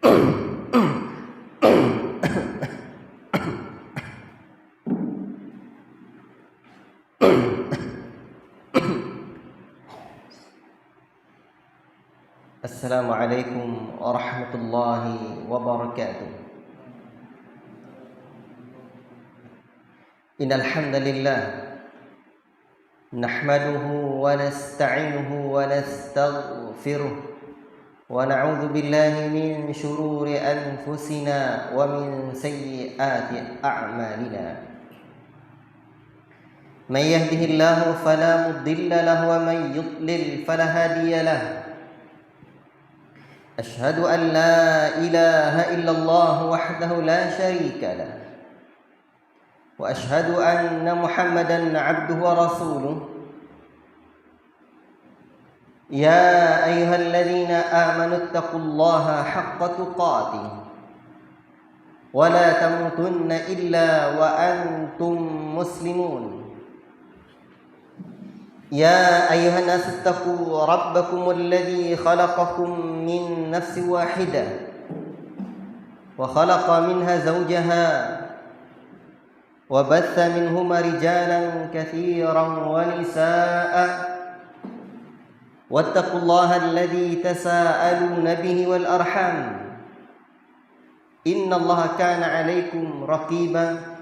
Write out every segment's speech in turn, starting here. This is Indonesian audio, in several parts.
Assalamualaikum warahmatullahi wabarakatuh. Innal hamdalillah nahmaduhu wa nasta'inuhu wa nastaghfiruh wa na'udzu billahi min shururi anfusina wa min sayyiati a'malina. Man yahdihillahu fala mudilla lahu wa man yudlil fala hadiya lahu. أشهد أن لا إله إلا الله وحده لا شريك له وأشهد أن محمدا عبده ورسوله يا أيها الذين آمنوا اتقوا الله حق تقاته ولا تموتن إلا وأنتم مسلمون يا أيها الناس اتقوا ربكم الذي خلقكم من نفس واحدة وخلق منها زوجها وبث منهما رجالا كثيرا ونساء واتقوا الله الذي تساءلون به والأرحام إن الله كان عليكم رقيبا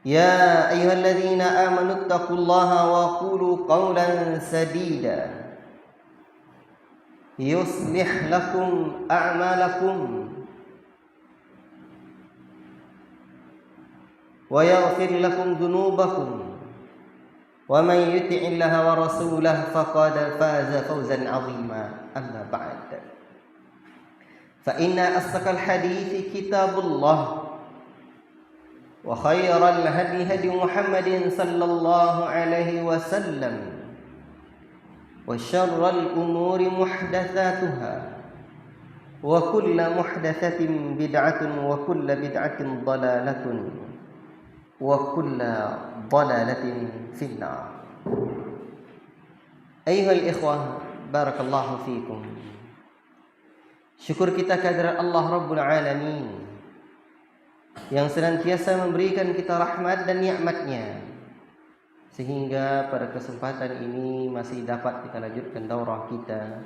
يا أيها الذين آمنوا اتقوا الله وقولوا قولا سديدا يصلح لكم أعمالكم ويغفر لكم ذنوبكم ومن يطع الله ورسوله فقد فاز فوزا عظيما أما بعد فإن أصدق الحديث كتاب الله وخير الهدي هدي محمد صلى الله عليه وسلم وشر الأمور محدثاتها وكل محدثة بدعة وكل بدعة ضلالة وكل ضلالة في النار. أيها الإخوة بارك الله فيكم. Syukur kita kehadirat Allah Rabbul Alamin yang senantiasa memberikan kita rahmat dan nikmat-Nya, sehingga pada kesempatan ini masih dapat kita lanjutkan daurah kita,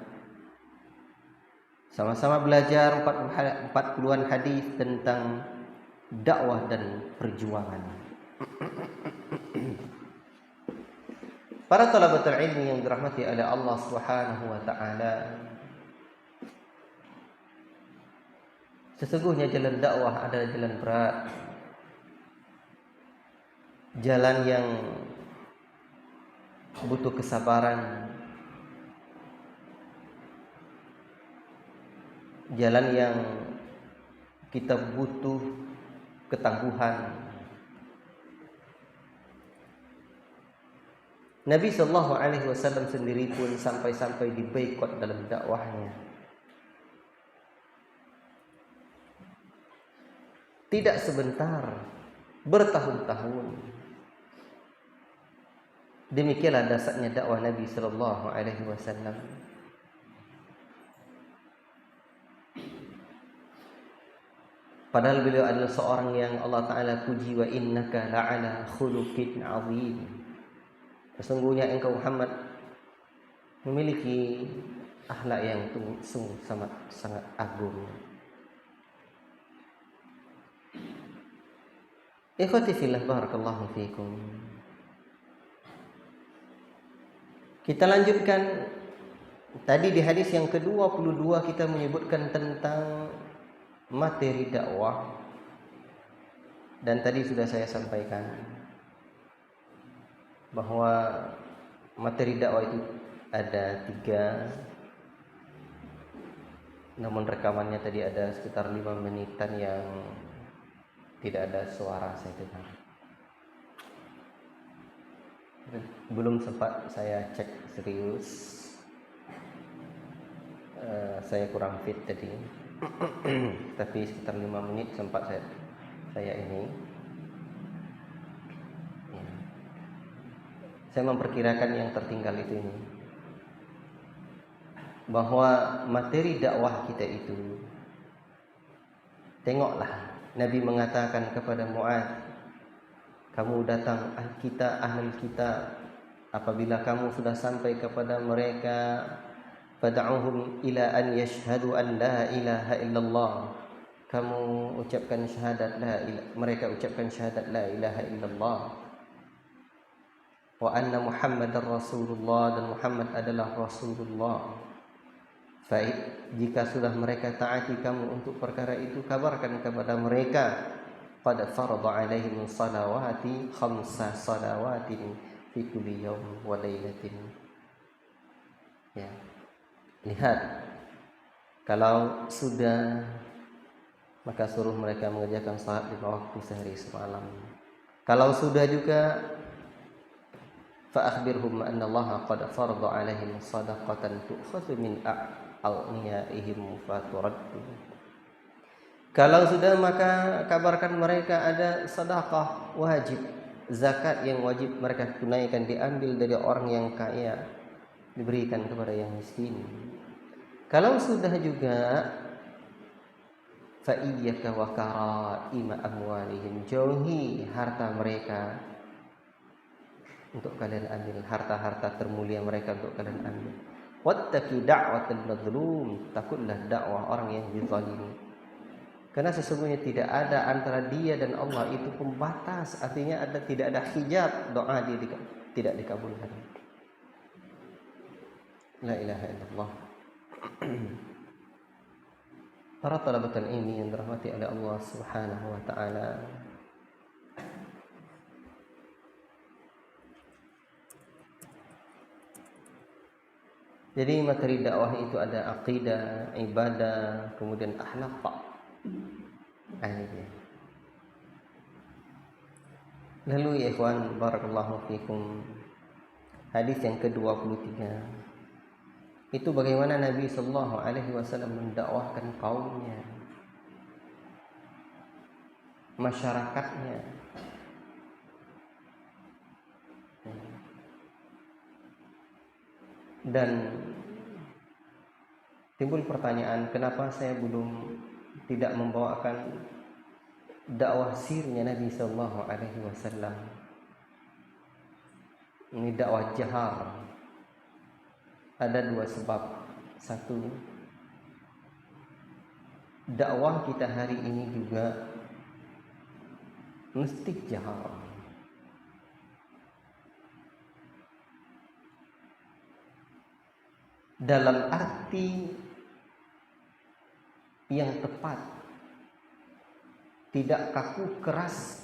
sama-sama belajar 40-an hadis tentang dakwah dan perjuangan. Para talabatul ilmi yang dirahmati oleh Allah Subhanahu wa taala, sesungguhnya jalan dakwah adalah jalan berat, jalan yang butuh kesabaran, jalan yang kita butuh ketangguhan. Nabi SAW sendiri pun sampai-sampai diboikot dalam dakwahnya. Tidak sebentar, bertahun-tahun. Demikianlah dasarnya dakwah Nabi sallallahu alaihi wasallam. Padahal beliau adalah seorang yang Allah Ta'ala puji, wa innaka la'ala khuluqin 'azim. Sesungguhnya engkau Muhammad memiliki akhlak yang sungguh sangat agung. Ikhwati fillah barakallahu fikum. Kita lanjutkan. Tadi di hadis yang ke-22 kita menyebutkan tentang materi dakwah, dan tadi sudah saya sampaikan bahwa materi dakwah itu ada 3, namun rekamannya tadi ada sekitar 5 menitan yang tidak ada suara saya dengar. Belum sempat saya cek serius, saya kurang fit tadi. Tapi sekitar 5 menit sempat saya ini. Saya memperkirakan yang tertinggal itu ini. bahwa materi dakwah kita itu, tengoklah Nabi mengatakan kepada Mu'adz, kamu datang ahlul kitab, apabila kamu sudah sampai kepada mereka, fad'uhum ila an yashhadu an la ilaha illallah, kamu ucapkan syahadat mereka ucapkan syahadat la ilaha illallah, wa anna Muhammadar Rasulullah, dan Muhammad adalah Rasulullah. Jika sudah mereka taati kamu untuk perkara itu, kabarkan kepada mereka, qad farada alaihim salawati khamsa salawatin fi kulli yawm wa lailatin. Ya. Lihat, kalau sudah, maka suruh mereka mengerjakan salat 5 waktu sehari semalam. Kalau sudah juga, fa akhbirhum anna Allah qad farada alaihim sadaqatan tu'khadhu min a'niyaihim fa turaddu. Kalau sudah, maka kabarkan mereka ada sedekah wajib, zakat yang wajib mereka tunaikan, diambil dari orang yang kaya, diberikan kepada yang miskin. Kalau sudah juga, fa iyyaka wa karaima amwalihim, jauhi harta mereka untuk kalian ambil, harta-harta termulia mereka untuk kalian ambil. Wattaqi da'watal mazlum, takutlah dakwah orang yang dizalimi. Karena sesungguhnya tidak ada antara dia dan Allah itu pembatas, artinya tidak ada hijab, doa dia tidak dikabulkan. La ilaha illallah. Para talabatul ilmi yang dirahmati oleh Allah Subhanahu wa taala, jadi materi dakwah itu ada aqidah, ibadah, kemudian akhlak. Ini dia. Lalu ya ikhwan, barakallahu fikum, hadis yang ke-23 itu bagaimana Nabi sallallahu alaihi wasallam mendakwahkan kaumnya, masyarakatnya. Dan timbul pertanyaan, kenapa saya belum tidak membawakan dakwah sirnya Nabi sallallahu alaihi wasallam? Ini dakwah jahar. Ada 2 sebab. 1, dakwah kita hari ini juga mesti jahar. Dalam arti yang tepat, tidak kaku keras.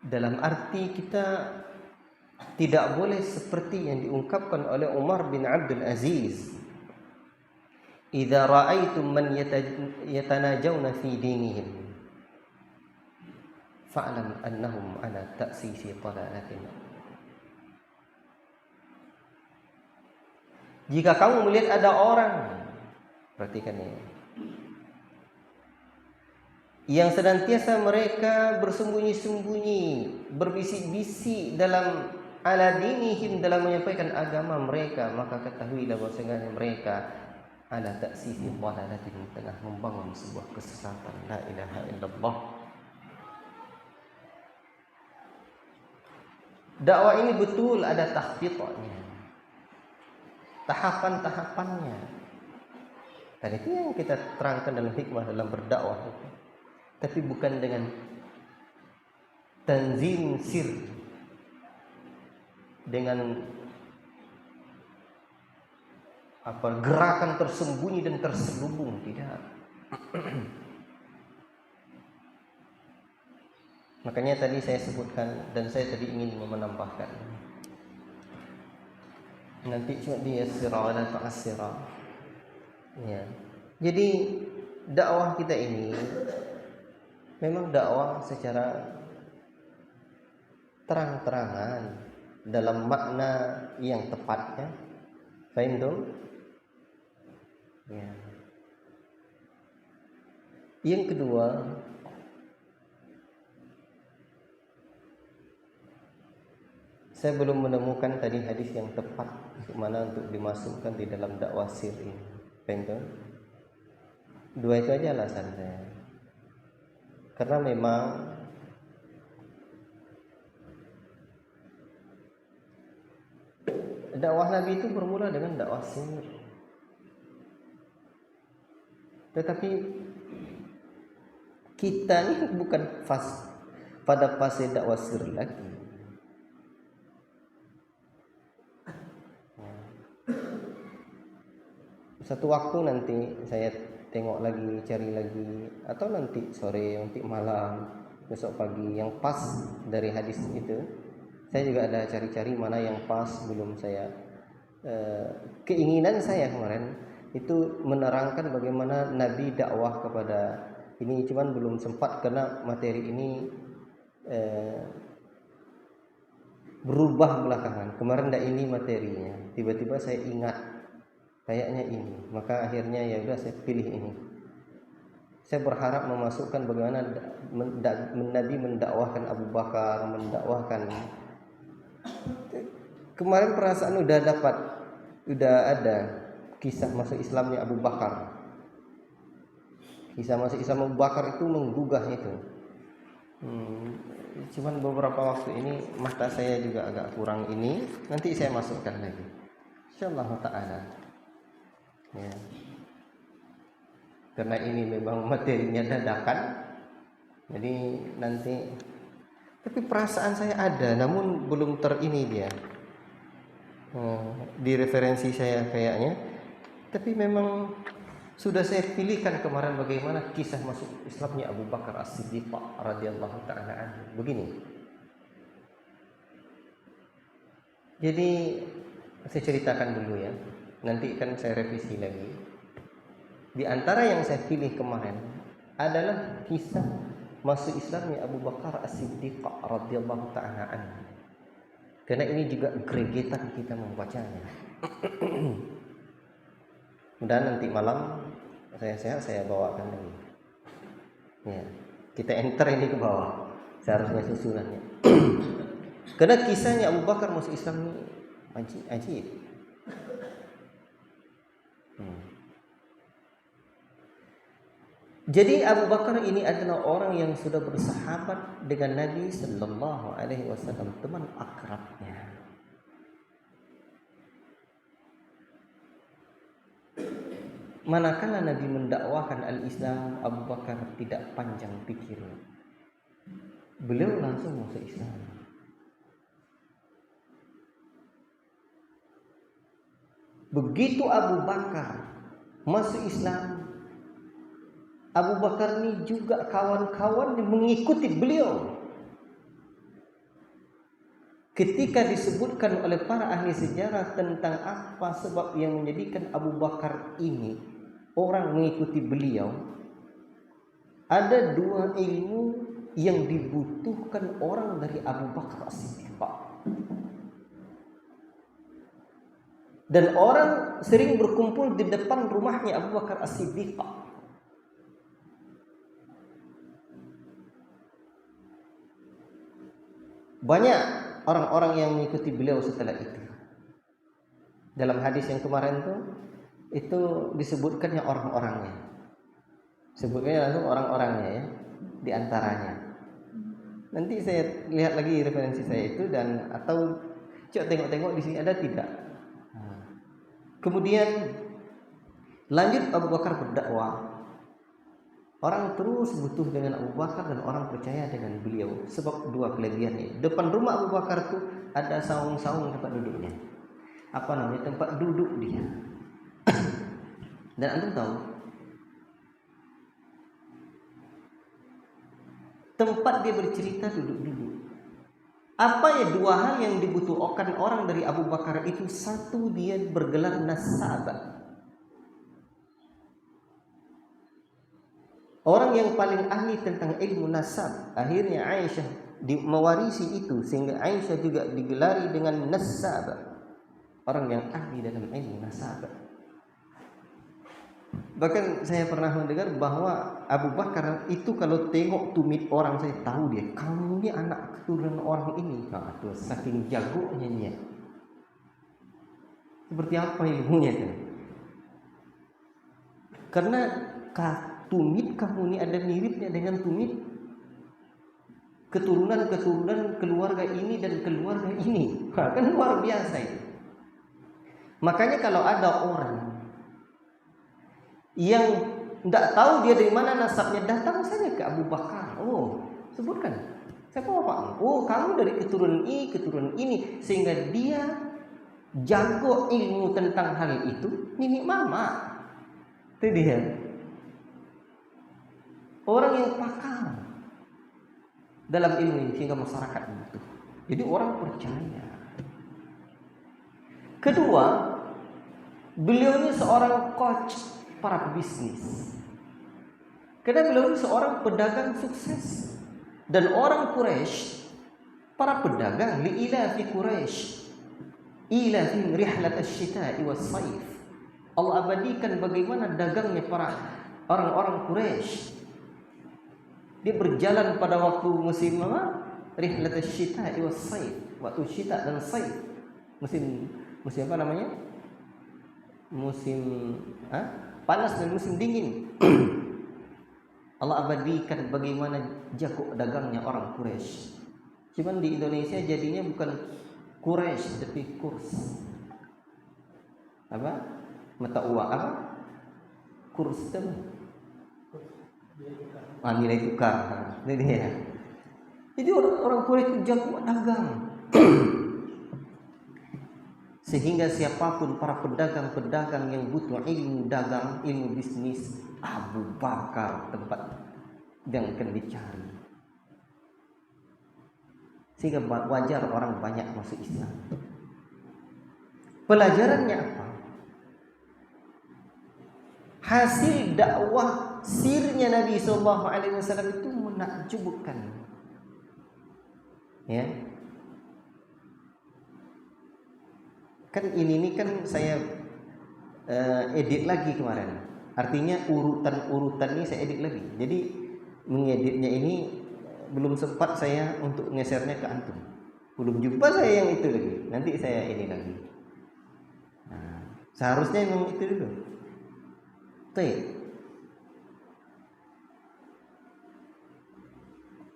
Dalam arti kita tidak boleh seperti yang diungkapkan oleh Umar bin Abdul Aziz, idza ra'aitum man yatanajawna fi dinihim fa'lam annahum ala ta'sisi dalalatin. Jika kamu melihat ada orang, perhatikan ini, yang senantiasa mereka bersembunyi-sembunyi, berbisik-bisik dalam ala dinihim, dalam menyampaikan agama mereka, maka ketahuilah bahwasanya mereka ala ta'sisi dalalatin, tengah membangun sebuah kesesatan. La ilaha illallah. Dakwah ini betul ada tahqiqnya, tahapan-tahapannya. Dan itu yang kita terangkan dalam hikmah dalam berdakwah itu. Tapi bukan dengan tanzim sir, dengan gerakan tersembunyi dan terselubung, tidak. Makanya tadi saya sebutkan, dan saya tadi ingin menambahkan, nanti cuma dia sirah dan ta'asirah. Ya. Jadi dakwah kita ini memang dakwah secara terang-terangan dalam makna yang tepatnya. Faham dong? Ya. Yang kedua, Saya belum menemukan tadi hadis yang tepat mana untuk dimasukkan di dalam dakwah sir ini. Pengen? Dua itu aja alasan saya. Karena memang dakwah Nabi itu bermula dengan dakwah sir. Tetapi kita ini bukan pada fase dakwah sir lagi. Satu waktu nanti saya tengok lagi, cari lagi, atau nanti sore, nanti malam, besok pagi yang pas dari hadis itu. Saya juga ada cari-cari mana yang pas, belum saya keinginan saya kemarin itu menerangkan bagaimana Nabi dakwah kepada ini, cuman belum sempat karena materi ini berubah belakangan. Kemarin enggak ini materinya, tiba-tiba saya ingat kayaknya ini, maka akhirnya ya udah saya pilih ini. Saya berharap memasukkan bagaimana Nabi mendakwahkan Abu Bakar, mendakwahkan. Kemarin perasaan udah ada kisah masuk Islamnya Abu Bakar. Kisah masuk Islam Abu Bakar itu menggugah itu. Cuman beberapa waktu ini mata saya juga agak kurang ini, nanti saya masukkan lagi. Insyaallah taala. Ya. Karena ini memang materinya dadakan, jadi nanti. Tapi perasaan saya ada, namun belum terini dia di referensi saya kayaknya. Tapi memang sudah saya pilihkan kemarin bagaimana kisah masuk Islamnya Abu Bakar As-Siddiq radhiyallahu ta'ala anhu. Begini. Jadi saya ceritakan dulu ya. Nanti kan saya revisi lagi. Di antara yang saya pilih kemarin adalah kisah masuk Islamnya Abu Bakar As-Siddiq radhiyallahu ta'ala anhu. Karena ini juga gregetan kita membacanya. Dan nanti malam saya bawakan lagi. Ya, kita enter ini ke bawah. Seharusnya susunannya. Karena kisahnya Abu Bakar masuk Islam ini ajib. Jadi Abu Bakar ini adalah orang yang sudah bersahabat dengan Nabi Sallallahu Alaihi Wasallam, teman akrabnya. Manakala Nabi mendakwahkan al-Islam, Abu Bakar tidak panjang pikir. Beliau langsung masuk Islam. Begitu Abu Bakar masuk Islam, Abu Bakar ini juga kawan-kawan mengikuti beliau. Ketika disebutkan oleh para ahli sejarah tentang apa sebab yang menjadikan Abu Bakar ini orang mengikuti beliau, ada dua ilmu yang dibutuhkan orang dari Abu Bakar As-Siddiq. Dan orang sering berkumpul di depan rumahnya Abu Bakar As-Siddiq. Banyak orang-orang yang mengikuti beliau setelah itu. Dalam hadis yang kemarin itu disebutkannya orang-orangnya. Sebutnya langsung orang-orangnya ya, di antaranya. Nanti saya lihat lagi referensi saya itu dan atau coba tengok-tengok di sini ada tidak. Kemudian lanjut Abu Bakar berdakwah. Orang terus butuh dengan Abu Bakar dan orang percaya dengan beliau sebab dua kelebihannya. Depan rumah Abu Bakar tuh ada saung-saung tempat duduknya. Apa namanya? Tempat duduk dia. Dan antum tahu tempat dia bercerita duduk-duduk. Apa ya dua hal yang dibutuhkan orang dari Abu Bakar itu? Satu, dia bergelar nasabah. Orang yang paling ahli tentang ilmu nasab. Akhirnya Aisyah mewarisi itu sehingga Aisyah juga digelari dengan nasabah. Orang yang ahli dalam ilmu nasabah. Bahkan saya pernah mendengar bahwa Abu Bakar itu kalau tengok tumit orang, saya tahu dia, kamu ini anak keturunan orang ini. Nah, tuh saking jagonya dia. Seperti apa ilmunya kan? Karena tumit kamu ini ada miripnya dengan tumit keturunan keluarga ini dan keluarga ini. Nah, kan luar biasa itu. Makanya kalau ada orang yang tidak tahu dia dari mana nasabnya, datang saja ke Abu Bakar. Oh, sebutkan. Siapa bapak? Oh, kamu dari keturunan ini, sehingga dia jago ilmu tentang hal itu. Nenek mama, itu dia. Orang yang pakar dalam ilmu ini sehingga masyarakat butuh. Jadi orang percaya. Kedua, beliau ini seorang coach para pebisnis. Karena beliau ini seorang pedagang sukses. Dan orang Quraisy, para pedagang, li'ilafi Quraisy, ilafim rihlat asy-syita'i was-sayf. Allah abadikan bagaimana dagangnya para orang-orang Quraisy. Dia berjalan pada waktu musim apa? Rihlat asy-syita'i was-sayf, waktu syita dan sayf. Musim apa namanya? Musim panas dan musim dingin. Allah abadikan bagaimana jago dagangnya orang Quraisy. Cuman di Indonesia jadinya bukan Quraisy tapi kurs. Apa? Mata uang apa? Kurs itu. Nilai tukar. Ini dia. Jadi orang Quraisy itu jago dagang. Sehingga siapapun para pedagang-pedagang yang butuh ilmu dagang, ilmu bisnis, Abu Bakar tempat yang akan dicari. Sehingga wajar orang banyak masuk Islam. Pelajarannya apa? Hasil dakwah sirnya Nabi SAW itu menakjubkan. Ya. Kan ini kan saya edit lagi kemarin. Artinya urutan-urutan ini saya edit lagi. Jadi mengeditnya ini belum sempat saya untuk ngesernya ke antum. Belum jumpa saya yang itu lagi. Nanti saya ini lagi. Nah, seharusnya memang itu dulu.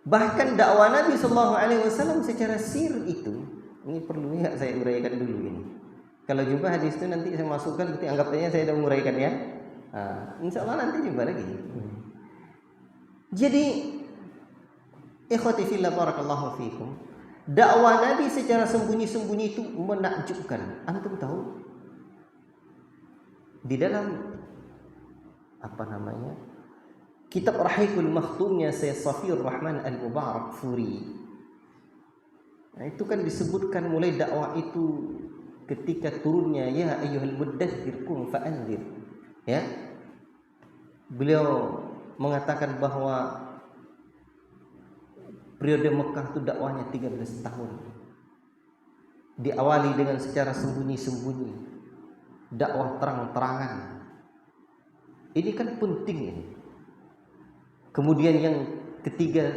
Bahkan dakwah Nabi SAW secara sir itu, ini perlu ya saya uraikan dulu ini. Kalau jumpa hadis itu nanti saya masukkan, nanti anggap aja saya sudah menguraikan ya. Insya Allah nanti jumpa lagi. Jadi, ikhwati fillah barakallahu fikum, dakwah Nabi secara sembunyi-sembunyi itu menakjubkan. Antum tahu? Di dalam kitab Rahikul Makhtumnya Syekh Safiyur Rahman Al-Mubarak Furi. Nah, itu kan disebutkan mulai dakwah itu ketika turunnya ya ayyuhal muddaththir qum fa'anzir. Ya. Beliau mengatakan bahwa periode Mekah itu dakwahnya 13 tahun. Diawali dengan secara sembunyi-sembunyi, dakwah terang-terangan. Ini kan penting ini. Kemudian yang ketiga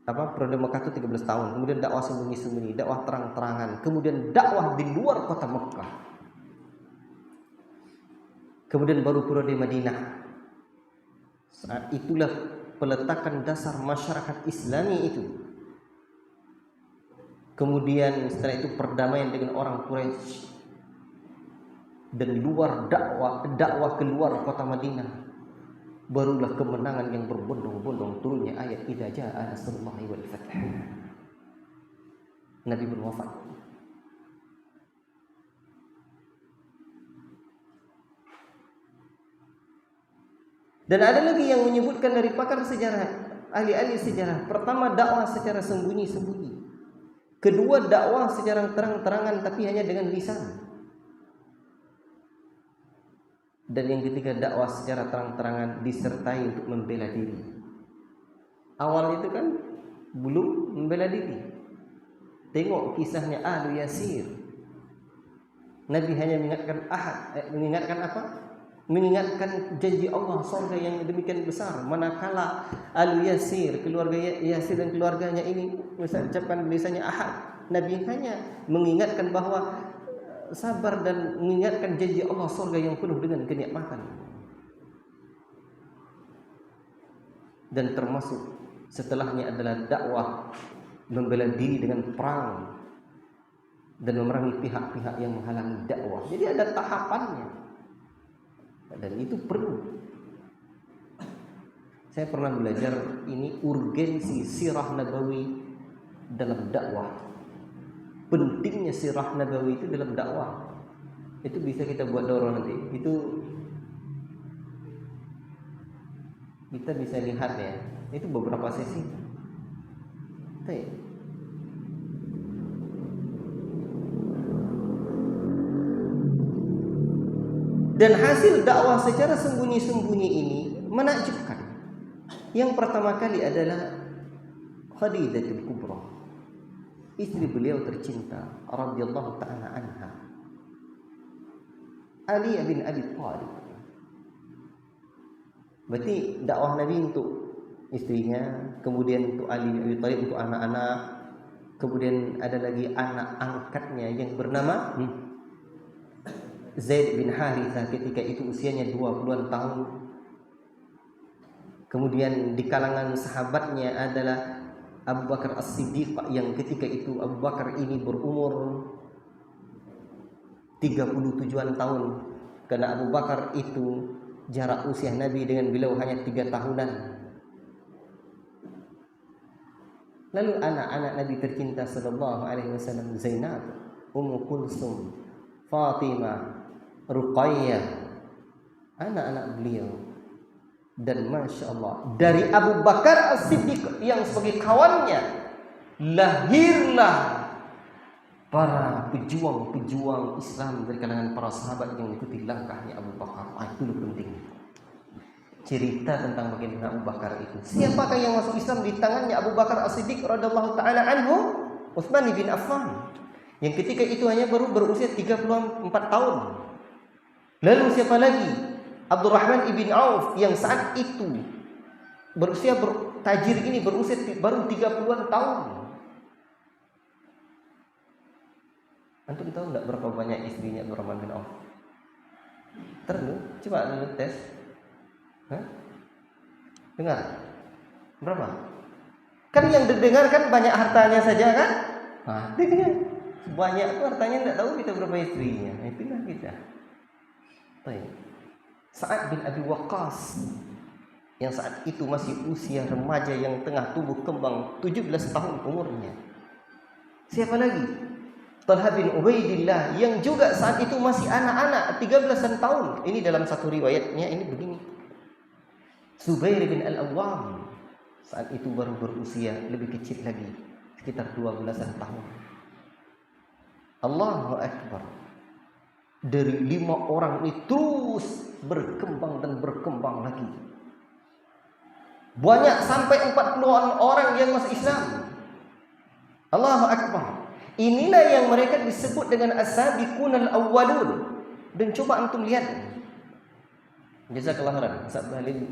periode Mekah itu 13 tahun. Kemudian dakwah sembunyi-sembunyi, dakwah terang-terangan. Kemudian dakwah di luar kota Mekah. Kemudian baru periode Madinah. Saat itulah peletakan dasar masyarakat Islami itu. Kemudian setelah itu perdamaian dengan orang Quraisy. Dan luar dakwah keluar kota Madinah. Barulah kemenangan yang berbondong-bondong turunnya ayat idza jaa nasrullahi wal fath. Nabi berwafat. Dan ada lagi yang menyebutkan dari pakar sejarah, ahli-ahli sejarah. Pertama, dakwah secara sembunyi-sembunyi. Kedua, dakwah secara terang-terangan tapi hanya dengan lisan. Dan yang ketiga, dakwah secara terang-terangan disertai untuk membela diri. Awal itu kan belum membela diri. Tengok kisahnya Ahlu Yasir. Nabi hanya mengingatkan mengingatkan apa? Mengingatkan janji Allah surga yang demikian besar. Manakala Alu Yasir, keluarga Yasir dan keluarganya ini mengucapkan lisannya ahad, Nabi hanya mengingatkan bahwa sabar dan mengingatkan janji Allah surga yang penuh dengan kenikmatan. Dan termasuk setelahnya adalah dakwah, membela diri dengan perang dan memerangi pihak-pihak yang menghalangi dakwah. Jadi ada tahapannya. Dan itu perlu. Saya pernah belajar ini urgensi sirah nabawi dalam dakwah. Pentingnya sirah nabawi itu dalam dakwah. Itu bisa kita buat dorong nanti. Itu kita bisa lihat ya. Itu beberapa sesi. Dan hasil dakwah secara sembunyi-sembunyi ini menakjubkan. Yang pertama kali adalah Khadijatul Kubra, istri beliau tercinta radhiyallahu ta'ala anha, Ali bin Abi Thalib. Berarti dakwah Nabi untuk istrinya, kemudian untuk Ali bin Abi Thalib, untuk anak-anak, kemudian ada lagi anak angkatnya yang bernama Zaid bin Harithah, ketika itu usianya 20-an tahun. Kemudian di kalangan sahabatnya adalah Abu Bakar As-Siddiq, yang ketika itu Abu Bakar ini berumur 37-an tahun. Karena Abu Bakar itu jarak usia Nabi dengan beliau hanya 3 tahunan. Lalu anak-anak Nabi tercinta sallallahu alaihi wasallam, Zainab, Ummu Kulsum, Fatimah, Ruqayyah, anak-anak beliau. Dan Masya Allah, dari Abu Bakar As-Siddiq yang sebagai kawannya lahirlah para pejuang-pejuang Islam dari kalangan para sahabat yang mengikuti langkahnya Abu Bakar. Itu penting. Cerita tentang bagaimana Abu Bakar itu. Siapakah yang masuk Islam di tangannya Abu Bakar As-Siddiq radhiyallahu taala anhu? Utsman bin Affan, yang ketika itu hanya baru berusia 34 tahun. Lalu siapa lagi? Abdurrahman ibn Auf, yang saat itu berusia tajir ini berusia baru 30-an tahun. Antum tahu enggak berapa banyak istrinya Abdurrahman bin Auf? Coba lu tes. Dengar. Berapa? Kan yang didengarkan banyak hartanya saja kan? Dengar. Banyak tuh hartanya enggak tahu kita berapa istrinya. Itulah kita. Sa'ad bin Abi Waqqas, yang saat itu masih usia remaja yang tengah tumbuh kembang, 17 tahun umurnya. Siapa lagi? Talha bin Ubaidillah, yang juga saat itu masih anak-anak, 13 tahun. Ini dalam satu riwayatnya ini begini. Zubair bin Al-Awwam, saat itu baru berusia lebih kecil lagi, sekitar 12 tahun. Allahu Akbar. Dari 5 orang ini terus berkembang dan berkembang lagi. Banyak sampai 40-an orang yang masuk Islam. Allahu Akbar. Inilah yang mereka disebut dengan as-sabiqunal awwalun. Dan coba antum lihat. Jazakallahu khairan. Ustaz Balil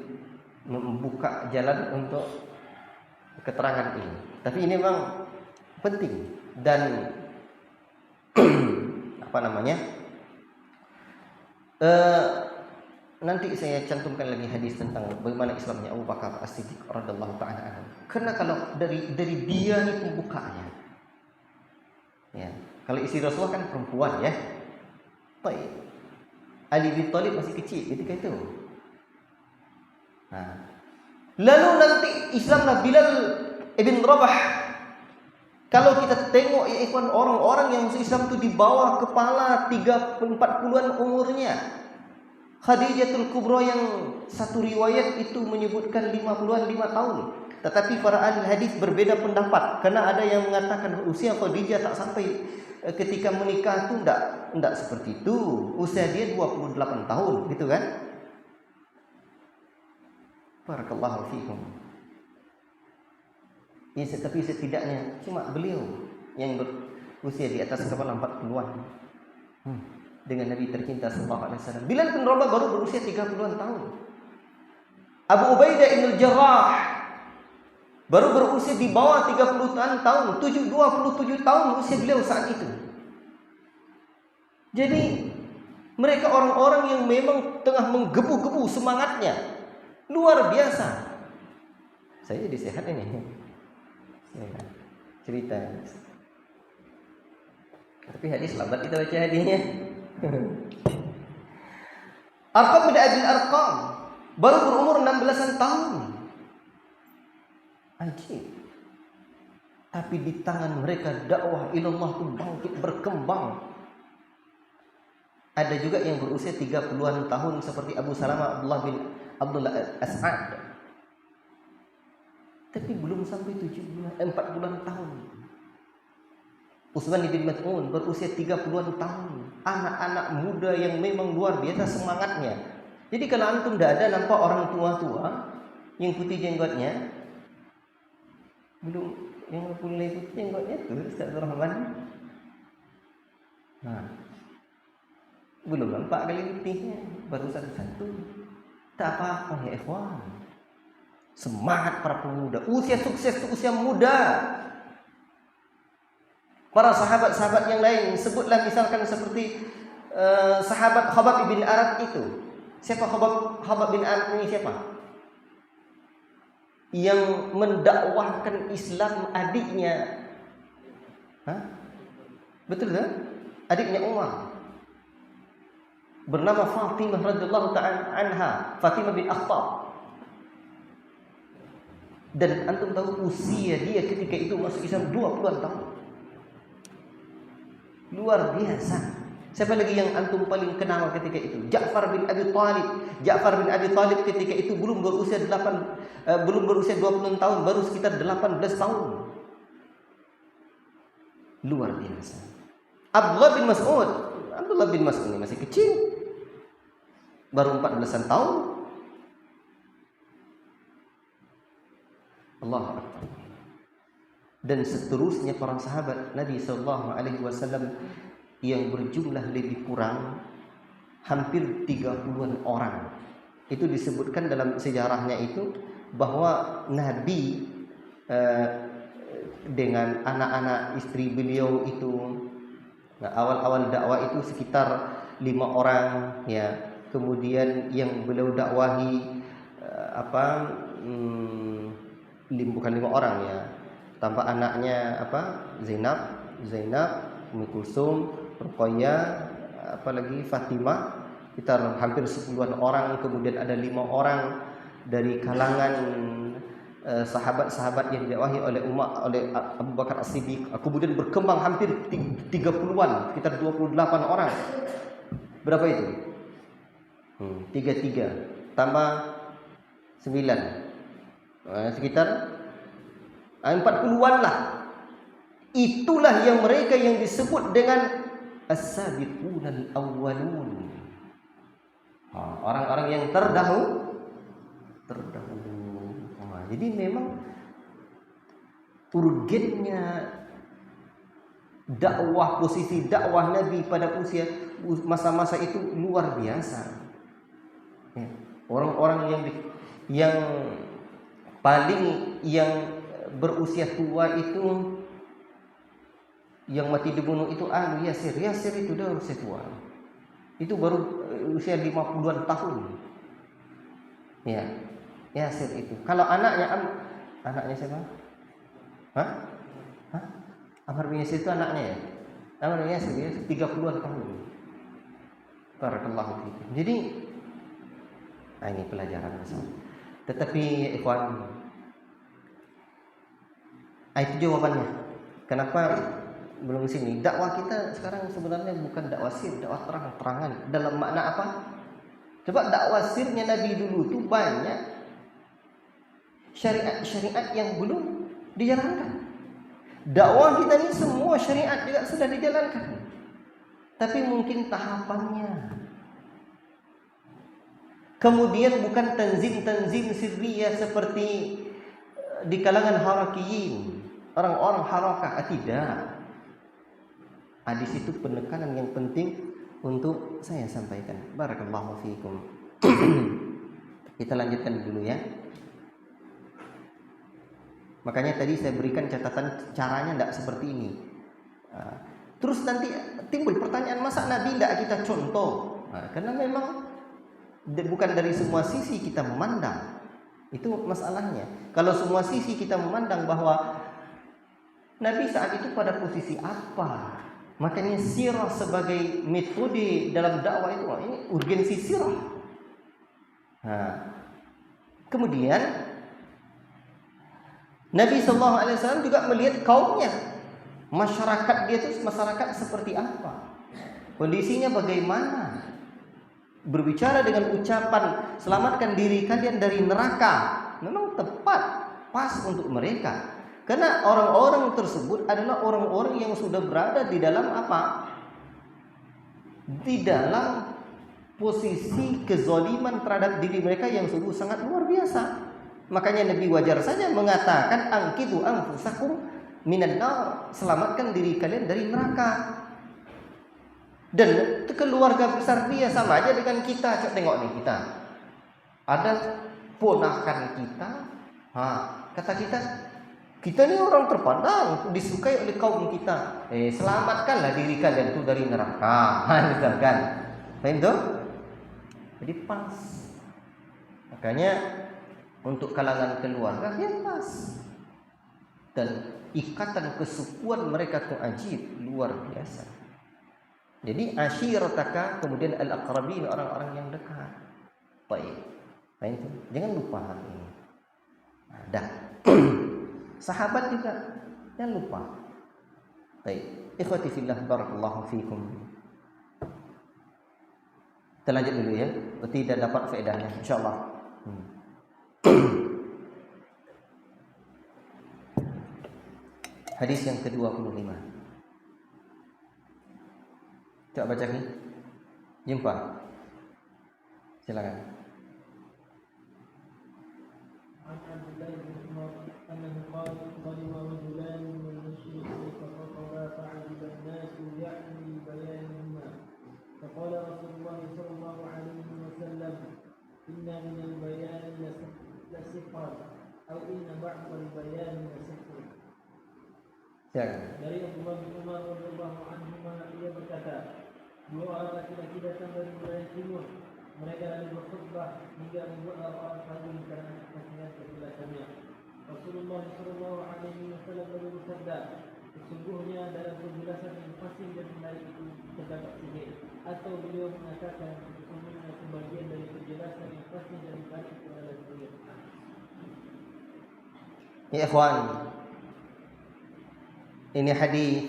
membuka jalan untuk keterangan ini. Tapi ini memang penting dan apa namanya? Nanti saya cantumkan lagi hadis tentang bagaimana Islamnya Abu Bakar As-Siddiq radhiyallahu ta'ala anhu. Karena kalau dari dia nih pembukanya. Ya, kalau istri Rasulullah kan perempuan ya. Baik. Ali bin Thalib masih kecil ketika itu. Lalu nanti Islamlah Bilal ibn Rabah. Kalau kita tengok ya ikhwan, orang-orang yang masuk Islam itu di bawah kepala 40-an umurnya. Khadijatul Kubra yang satu riwayat itu menyebutkan 55 tahun. Tetapi para ahli hadis berbeda pendapat, karena ada yang mengatakan usia Khadijah tak sampai ketika menikah itu enggak seperti itu. Usia dia 28 tahun, gitu kan? Barakallahu fiikum. Ya, tapi setidaknya cuma beliau yang berusia di atas kepala 40-an. dengan Nabi tercinta sallallahu alaihi wasallam. Bilal bin Rabah baru berusia 30-an tahun. Abu Ubaidah bin Jarrah baru berusia di bawah 30-an tahun, 27 tahun usia beliau saat itu. Jadi mereka orang-orang yang memang tengah menggebu-gebu semangatnya. Luar biasa. Saya jadi sehat ini. Cerita. Tapi hadis lambat kita baca hadisnya. Arqam bin Abil Arqam baru berumur 16-an tahun. Ajib. Tapi di tangan mereka dakwah ilallah itu bangkit berkembang. Ada juga yang berusia 30-an tahun seperti Abu Salamah Abdullah As'ad. Tapi belum sampai 40 tahun. Utsman bin Mas'ud berusia 30-an tahun. Anak-anak muda yang memang luar biasa semangatnya. Jadi kalau antum tidak ada nampak orang tua-tua yang putih jenggotnya, belum yang putih jenggotnya tuh Ustaz Rahman. Nah, belum nampak kali putihnya, baru satu-satu. Tak apa-apa ya ikhwan. Semangat para pemuda. Usia sukses itu usia muda. Para sahabat-sahabat yang lain, sebutlah misalkan seperti sahabat Khabbab bin Arat itu. Siapa Khabbab bin Arat ini siapa? Yang mendakwahkan Islam adiknya. Hah? Betul tak? Adiknya Umar. Bernama Fatimah radhiyallahu ta'ala anha, Fatimah bin Akhtab. Dan antum tahu usia dia ketika itu masuk Islam 20-an tahun. Luar biasa. Siapa lagi yang antum paling kenal ketika itu? Ja'far bin Abi Thalib. Ja'far bin Abi Thalib ketika itu belum berusia 20 tahun, baru sekitar 18 tahun. Luar biasa. Abdullah bin Mas'ud ini masih kecil. Baru 14 tahun. Allahu Akbar. Dan seterusnya para sahabat Nabi sallallahu alaihi wasallam yang berjumlah lebih kurang hampir 30-an orang. Itu disebutkan dalam sejarahnya itu bahwa Nabi dengan anak-anak istri beliau itu, nah, awal-awal dakwah itu sekitar 5 orang ya. Kemudian yang beliau dakwahi bukan 5 orang ya, tanpa anaknya Zainab, Ummu Kulsum, Ruqayyah, apalagi Fatimah, kita hampir 10-an orang. Kemudian ada 5 orang dari kalangan sahabat-sahabat yang didakwahi oleh Abu Bakar As-Siddiq. Kemudian berkembang hampir 30-an, sekitar 28 orang. Berapa itu? 33 tambah 9, sekitar 40-an lah. Itulah yang mereka yang disebut dengan as-sabiqunal awwalun. Orang-orang yang terdahulu. Jadi memang urgennya dakwah, posisi dakwah Nabi pada usia masa-masa itu luar biasa. Ya. Orang-orang yang paling yang berusia tua itu, yang mati dibunuh itu Yasir itu udah usia tua. Itu baru usia 50-an tahun. Ya. Yasir itu. Kalau anaknya siapa? Hah? Ammar bin Yasir itu anaknya ya? Ammar bin Yasir ya 30-an tahun. Barakallahu fiikum. Jadi ini pelajaran bersama. Tetapi ikhwan, itu jawabannya. Kenapa belum sini? Dakwah kita sekarang sebenarnya bukan dakwah sir, dakwah terang-terangan. Dalam makna apa? Coba dakwah sirnya Nabi dulu itu banyak syariat-syariat yang belum dijalankan. Dakwah kita ini semua syariat juga sudah dijalankan, tapi mungkin tahapannya. Kemudian bukan tanzim sirriyah seperti di kalangan harakiyin, orang-orang harakah, tidak. Di situ penekanan yang penting untuk saya sampaikan. Barakallahu fiikum. Kita lanjutkan dulu ya. Makanya tadi saya berikan catatan caranya tidak seperti ini. Terus nanti timbul pertanyaan, masa Nabi tidak kita contoh? Karena memang bukan dari semua sisi kita memandang. Itu masalahnya. Kalau semua sisi kita memandang bahwa Nabi saat itu pada posisi apa, makanya sirah sebagai metode dalam dakwah itu ini urgensi sirah. Kemudian Nabi SAW juga melihat kaumnya, masyarakat dia itu masyarakat seperti apa, kondisinya bagaimana. Berbicara dengan ucapan selamatkan diri kalian dari neraka memang tepat, pas untuk mereka. Karena orang-orang tersebut adalah orang-orang yang sudah berada di dalam apa? Di dalam posisi kezaliman terhadap diri mereka yang sungguh sangat luar biasa. Makanya Nabi wajar saja mengatakan angkitu anfusakum minan nar, selamatkan diri kalian dari neraka. Dan keluarga besar dia sama aja dengan kita. Coba tengok nih kita. Ada ponakan kita. Kata kita ini orang terpandang, disukai oleh kaum kita. Selamatkanlah diri kalian itu dari neraka. Misalkan. Faham tuh? Jadi pas. Makanya untuk kalangan keluarga dia pas. Dan ikatan kesukuan mereka itu ajib, luar biasa. Jadi asyirataka, kemudian al-aqrabin, orang-orang yang dekat. Baik. Nah itu, jangan lupa hal ini. Dah. Sahabat juga jangan lupa. Baik. Ikhwati fillah, barakallahu fikum. Kita lanjut dulu ya. Tidak dapat faedahnya insyaallah. Hadis yang ke-25. Coba baca nih. Jumpa. Silakan. Dari Abdullah bin Umar radhiyallahu anhu ia berkata, dua orang laki-laki datang dari wilayah timur. Mereka lalu berkhutbah hingga membuat orang kagum karena kasihan kejelasannya. Rasulullah sallallahu alaihi wasallam bersabda, sesungguhnya dalam penjelasan yang fasih dan menarik itu terdapat sihir. Atau beliau mengatakan sesungguhnya sebagian dari penjelasan yang fasih dan menarik itu adalah sihir. Ya ikhwan, ini hadis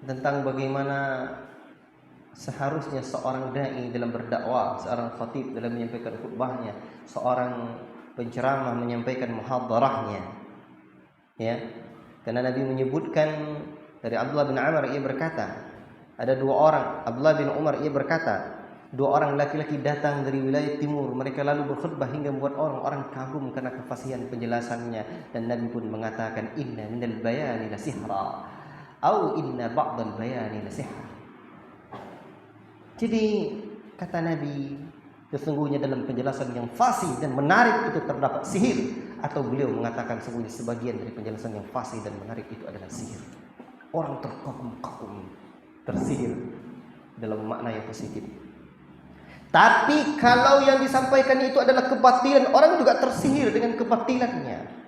tentang bagaimana seharusnya seorang dai dalam berdakwah, seorang khatib dalam menyampaikan khutbahnya, seorang penceramah menyampaikan muhadarahnya. Ya. Karena Nabi menyebutkan dari Abdullah bin Umar ia berkata, ada dua orang, Abdullah bin Umar ia berkata, dua orang laki-laki datang dari wilayah timur, mereka lalu berkhutbah hingga membuat orang-orang kagum karena kefasihan penjelasannya, dan Nabi pun mengatakan inna minal bayani la sihra au inna ba'dal bayani la sihr. Jadi kata Nabi, sesungguhnya dalam penjelasan yang fasih dan menarik itu terdapat sihir, atau beliau mengatakan sesungguhnya sebagian dari penjelasan yang fasih dan menarik itu adalah sihir. Orang terkagum-kagum, tersihir dalam makna yang positif. Tapi kalau yang disampaikan itu adalah kebatilan, orang juga tersihir dengan kebatilannya.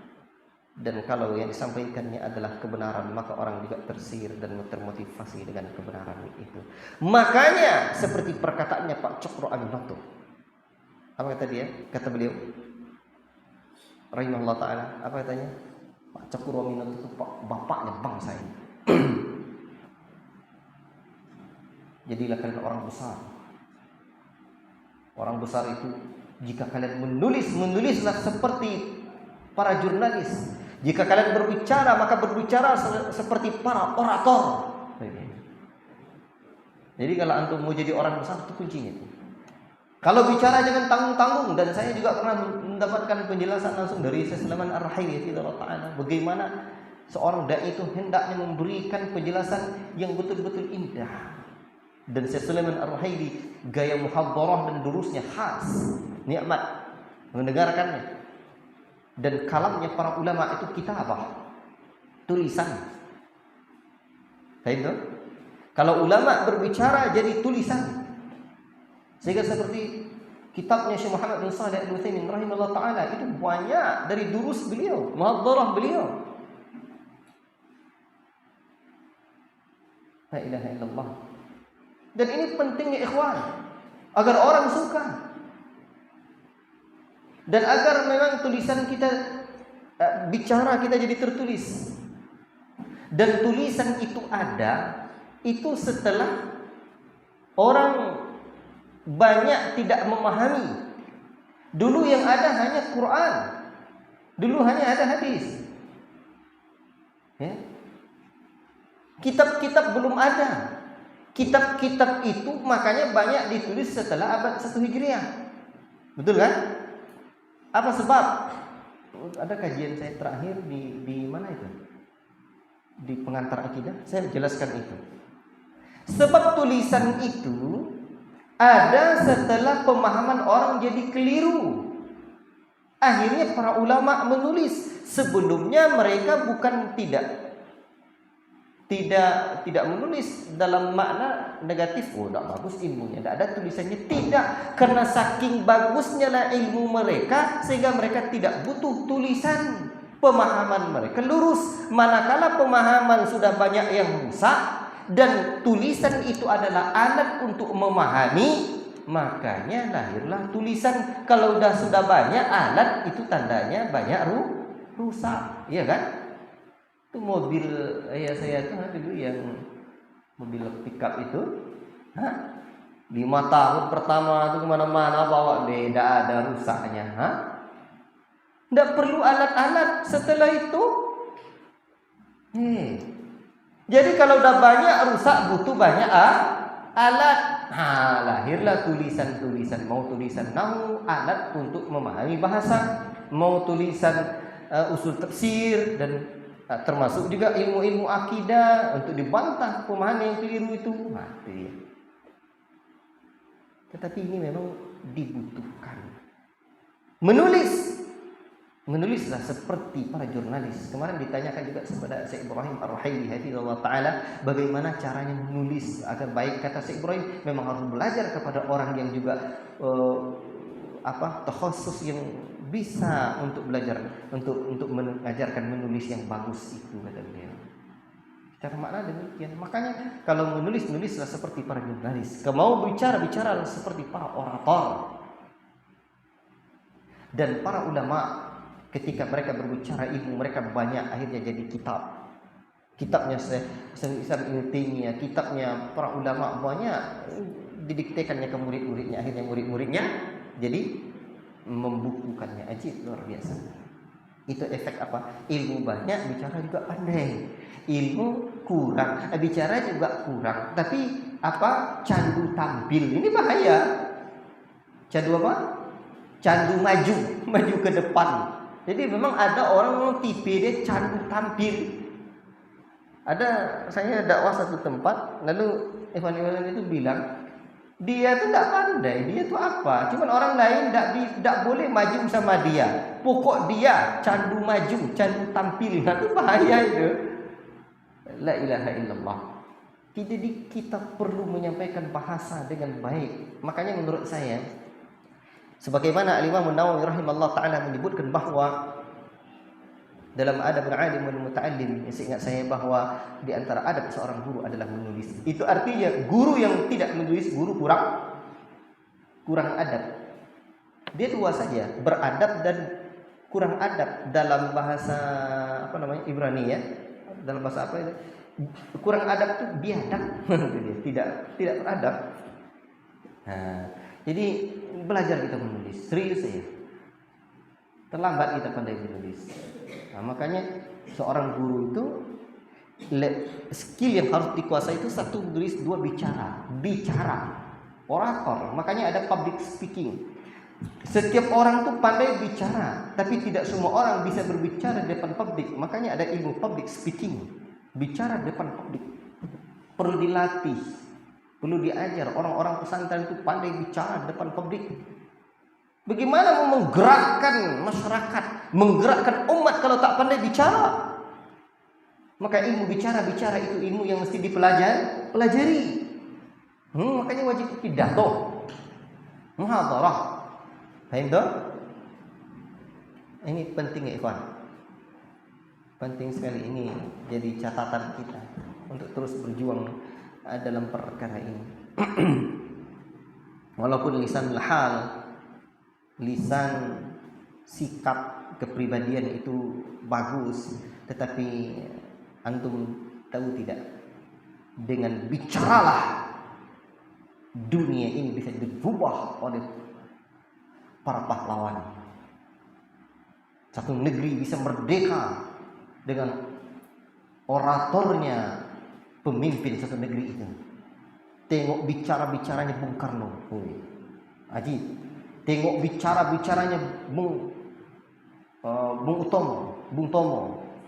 Dan kalau yang disampaikannya adalah kebenaran, maka orang juga tersihir dan termotivasi dengan kebenaran itu. Makanya seperti perkataannya Pak Cokro Aminoto. Apa kata dia? Kata beliau, rahimahullah ta'ala, apa katanya? Pak Cokro Aminoto itu bapaknya bangsa ini. Jadilah kalian orang besar. Orang besar itu, jika kalian menulislah seperti para jurnalis. Jika kalian berbicara, maka berbicara seperti para orator. Jadi kalau antum mau jadi orang besar, itu kuncinya. Kalau bicara jangan tanggung-tanggung. Dan saya juga pernah mendapatkan penjelasan langsung dari Syekh Sulaiman Ar-Rahili bagaimana seorang dai itu hendaknya memberikan penjelasan yang betul-betul indah. Dan Syekh Sulaiman Ar-Ruhaili gaya muhadharah dan durusnya khas, nikmat mendengarkannya. Dan kalamnya para ulama itu kitabah, tulisan. Itu kalau ulama berbicara jadi tulisan. Sehingga seperti kitabnya Syekh Muhammad bin Shalih Al-Utsaimin rahimahullah taala itu banyak dari durus beliau, muhadharah beliau. La ilaha illallah. Dan ini pentingnya ikhwan, agar orang suka. Dan agar memang tulisan kita, bicara kita jadi tertulis. Dan tulisan itu ada, itu setelah orang banyak tidak memahami. Dulu yang ada hanya Quran, dulu hanya ada hadis. Kitab-kitab belum ada. Kitab-kitab itu makanya banyak ditulis setelah abad 1 Hijriah. Betul kan? Apa sebab? Ada kajian saya terakhir di mana itu? Di pengantar akidah, saya jelaskan itu. Sebab tulisan itu ada setelah pemahaman orang jadi keliru. Akhirnya para ulama menulis. Sebelumnya mereka bukan tidak menulis dalam makna negatif. Oh, tidak bagus ilmunya, tidak ada tulisannya. Tidak, karena saking bagusnya lah ilmu mereka sehingga mereka tidak butuh tulisan. Pemahaman mereka lurus. Manakala pemahaman sudah banyak yang rusak dan tulisan itu adalah alat untuk memahami, makanya lahirlah tulisan. Kalau sudah banyak alat, itu tandanya banyak rusak, iya kan? Itu mobil ayah saya tuh dulu yang mobil pickup itu, 5 tahun pertama itu kemana-mana bawa beda ada rusaknya, Tidak perlu alat-alat setelah itu. Jadi kalau udah banyak rusak butuh banyak alat. Lahirlah tulisan-tulisan. Mau tulisan nahwu, alat untuk memahami bahasa. Mau tulisan usul tafsir dan termasuk juga ilmu-ilmu akidah untuk dibantah pemahaman yang keliru itu. Tetapi ini memang dibutuhkan. Menulislah seperti para jurnalis. Kemarin ditanyakan juga kepada Syekh Ibrahim Ar-Ruhaili hafizallahu taala, bagaimana caranya menulis agar baik. Kata Syekh Ibrahim, memang harus belajar kepada orang yang juga takhasus yang bisa untuk belajar untuk mengajarkan menulis yang bagus itu, kata beliau. Cara makna demikian. Makanya kalau menulislah seperti para jurnalis. Kalau mau bicaralah seperti para orator. Dan para ulama ketika mereka berbicara ilmu mereka banyak akhirnya jadi kitab. Kitabnya Syekh Ibnu Taimiyah, kitabnya para ulama banyak didiktekannya ke murid-muridnya. Akhirnya murid-muridnya jadi membukukannya. Ajib, luar biasa. Itu efek apa? Ilmu banyak, bicara juga pandai. Ilmu kurang, bicara juga kurang. Tapi candu tampil. Ini bahaya. Candu apa? Candu maju ke depan. Jadi memang ada orang yang tipe dia candu tampil. Saya dakwah satu tempat, lalu Evan itu bilang, dia tuh tidak pandai, dia tuh apa? Cuman orang lain tidak boleh maju sama dia. Pokok dia candu maju, candu tampil. Itu bahaya itu. La ilaha illallah. Jadi kita perlu menyampaikan bahasa dengan baik. Makanya menurut saya, sebagaimana Al-Imam An-Nawawi rahimahullah taala menyebutkan bahwa dalam adab al-alim wal muta'allim, seingat saya bahwa di antara adab seorang guru adalah menulis. Itu artinya guru yang tidak menulis, guru kurang adab. Dia dua saja, beradab dan kurang adab. Dalam bahasa Ibrani ya. Dalam bahasa apa itu? Kurang adab itu biadab. tidak beradab. Jadi belajar kita menulis, serius ya. Terlambat kita pandai menulis. Makanya seorang guru itu skill yang harus dikuasai itu satu menulis, dua bicara, orator. Makanya ada public speaking. Setiap orang tuh pandai bicara, tapi tidak semua orang bisa berbicara di depan publik. Makanya ada ilmu public speaking, bicara di depan publik. Perlu dilatih. Perlu diajar orang-orang pesantren itu pandai bicara di depan publik. Bagaimana mau menggerakkan masyarakat, menggerakkan umat kalau tak pandai bicara? Maka ilmu bicara itu ilmu yang mesti dipelajari. Makanya wajib pidato, muhadharah. Paham tak? Ini penting ya ikhwan. Penting sekali ini jadi catatan kita untuk terus berjuang dalam perkara ini. Walaupun lisan hal, lisan sikap kepribadian itu bagus, tetapi antum tahu tidak, dengan bicaralah dunia ini bisa dirubah oleh para pahlawan. Satu negeri bisa merdeka dengan oratornya pemimpin satu negeri itu. Tengok bicara-bicaranya Bung Karno, ajib. Tengok bicara-bicaranya Bung Tomo,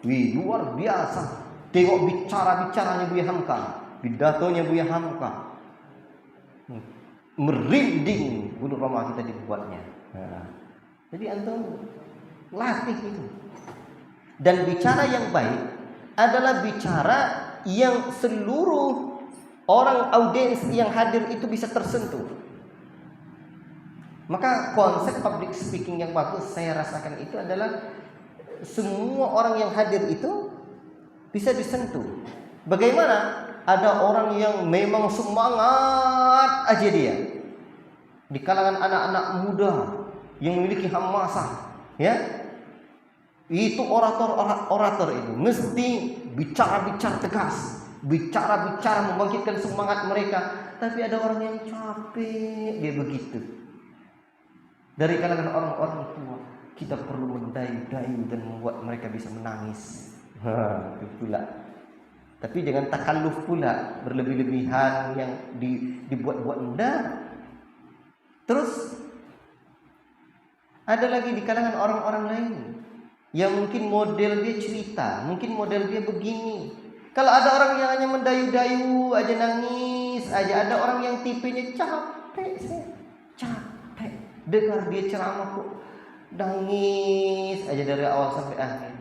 luar biasa. Tengok bicara-bicaranya Buya Hamka, pidatonya Buya Hamka, merinding bulu roma kita dibuatnya. Jadi antum latih itu. Dan bicara yang baik adalah bicara yang seluruh orang audiens yang hadir itu bisa tersentuh. Maka konsep public speaking yang bagus saya rasakan itu adalah semua orang yang hadir itu bisa disentuh. Bagaimana? Ada orang yang memang semangat aja dia. Di kalangan anak-anak muda yang memiliki hamasah, ya. Itu orator itu mesti bicara-bicara tegas, bicara-bicara membangkitkan semangat mereka. Tapi ada orang yang capek, dia begitu. Dari kalangan orang-orang tua, kita perlu mendayu-dayu dan membuat mereka bisa menangis. Itulah. Tapi jangan takalluf pula, berlebih-lebihan yang dibuat-buat mudah. Terus ada lagi di kalangan orang-orang lain yang mungkin model dia cerita, mungkin model dia begini. Kalau ada orang yang hanya mendayu-dayu aja, nangis aja, ada orang yang tipenya capek dengar dia ceramah kok nangis aja dari awal sampai akhir.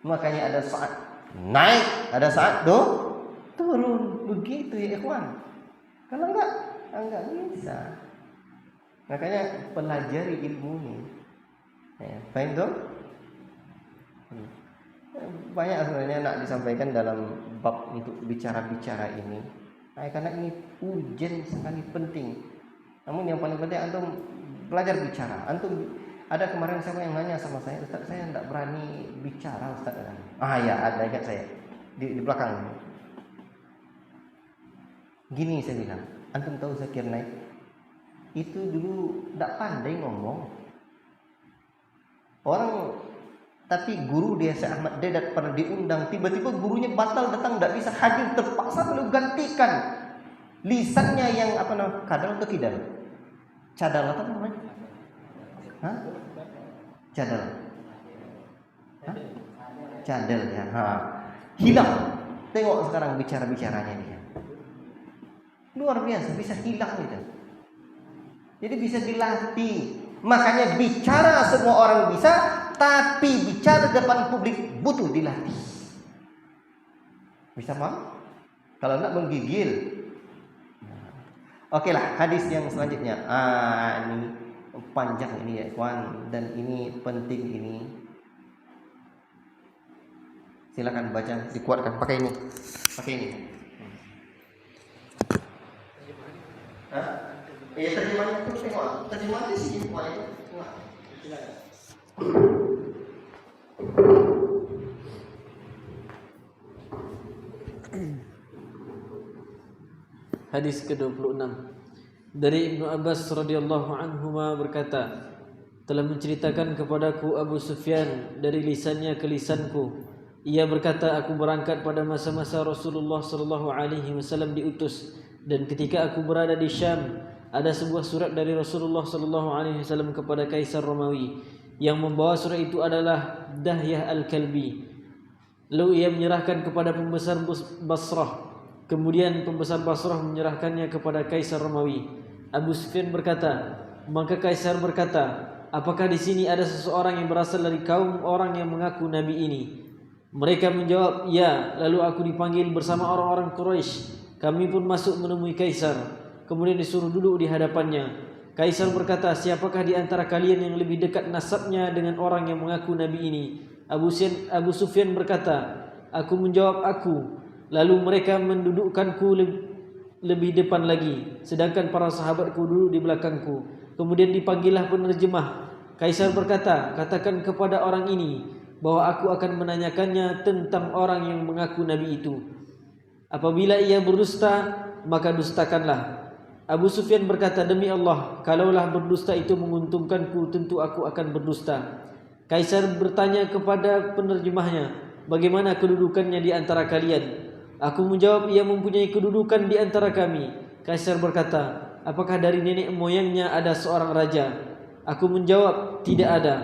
Makanya ada saat naik, ada saat turun, begitu ya ikhwan. Kalau enggak bisa. Makanya pelajari ilmu ini. Ya, paham tuh? Banyak sebenarnya nak disampaikan dalam bab untuk bicara-bicara ini. Karena ini ujian sekali penting. Namun yang paling penting antum belajar bicara. Antum ada kemarin siapa yang nanya sama saya, Ustaz, saya tidak berani bicara, Ustaz. Ya, ada ingat saya di belakang. Gini saya bilang, antum tahu Zakir Naik itu dulu tidak pandai ngomong. Orang tapi guru dia Syekh Ahmad Dedat pernah diundang, tiba-tiba gurunya batal datang, tidak bisa hadir, terpaksa perlu gantikan lisannya yang kadal atau kidal, cadal atau namanya, cadal, cadal ya, hilang. Tengok sekarang bicaranya dia, luar biasa, bisa hilang gitu. Jadi bisa dilatih. Makanya bicara semua orang bisa, tapi bicara depan publik butuh dilatih. Bisa paham? Kalau enggak menggigil. Oke lah, hadis yang selanjutnya. Ini panjang ini ya ikhwan, dan ini penting ini. Silakan baca, dikuatkan pakai ini. Ya terjemahnya itu tengok, terjemahnya sih semua itu. Hadis ke-26 dari Ibnu Abbas radhiyallahu anhuma berkata, telah menceritakan kepadaku Abu Sufyan dari lisannya ke lisanku. Ia berkata, aku berangkat pada masa-masa Rasulullah sallallahu alaihi wasallam diutus, dan ketika aku berada di Syam, ada sebuah surat dari Rasulullah sallallahu alaihi wasallam kepada Kaisar Romawi. Yang membawa surat itu adalah Dahyah Al-Kalbi. Lalu ia menyerahkan kepada pembesar Basrah. Kemudian pembesar Basrah menyerahkannya kepada Kaisar Romawi. Abu Sufyan berkata, maka Kaisar berkata, apakah di sini ada seseorang yang berasal dari kaum orang yang mengaku Nabi ini? Mereka menjawab, ya. Lalu aku dipanggil bersama orang-orang Quraisy. Kami pun masuk menemui Kaisar. Kemudian disuruh duduk di hadapannya. Kaisar berkata, siapakah di antara kalian yang lebih dekat nasabnya dengan orang yang mengaku Nabi ini? Abu Sufyan berkata, aku menjawab aku. Lalu mereka mendudukkanku lebih depan lagi, sedangkan para sahabatku duduk di belakangku. Kemudian dipanggillah penerjemah. Kaisar berkata, katakan kepada orang ini bahwa aku akan menanyakannya tentang orang yang mengaku Nabi itu. Apabila ia berdusta, maka dustakanlah. Abu Sufyan berkata, demi Allah, kalaulah berdusta itu menguntungkanku, tentu aku akan berdusta. Kaisar bertanya kepada penerjemahnya, bagaimana kedudukannya di antara kalian? Aku menjawab, ia mempunyai kedudukan di antara kami. Kaisar berkata, apakah dari nenek moyangnya ada seorang raja? Aku menjawab, tidak ada.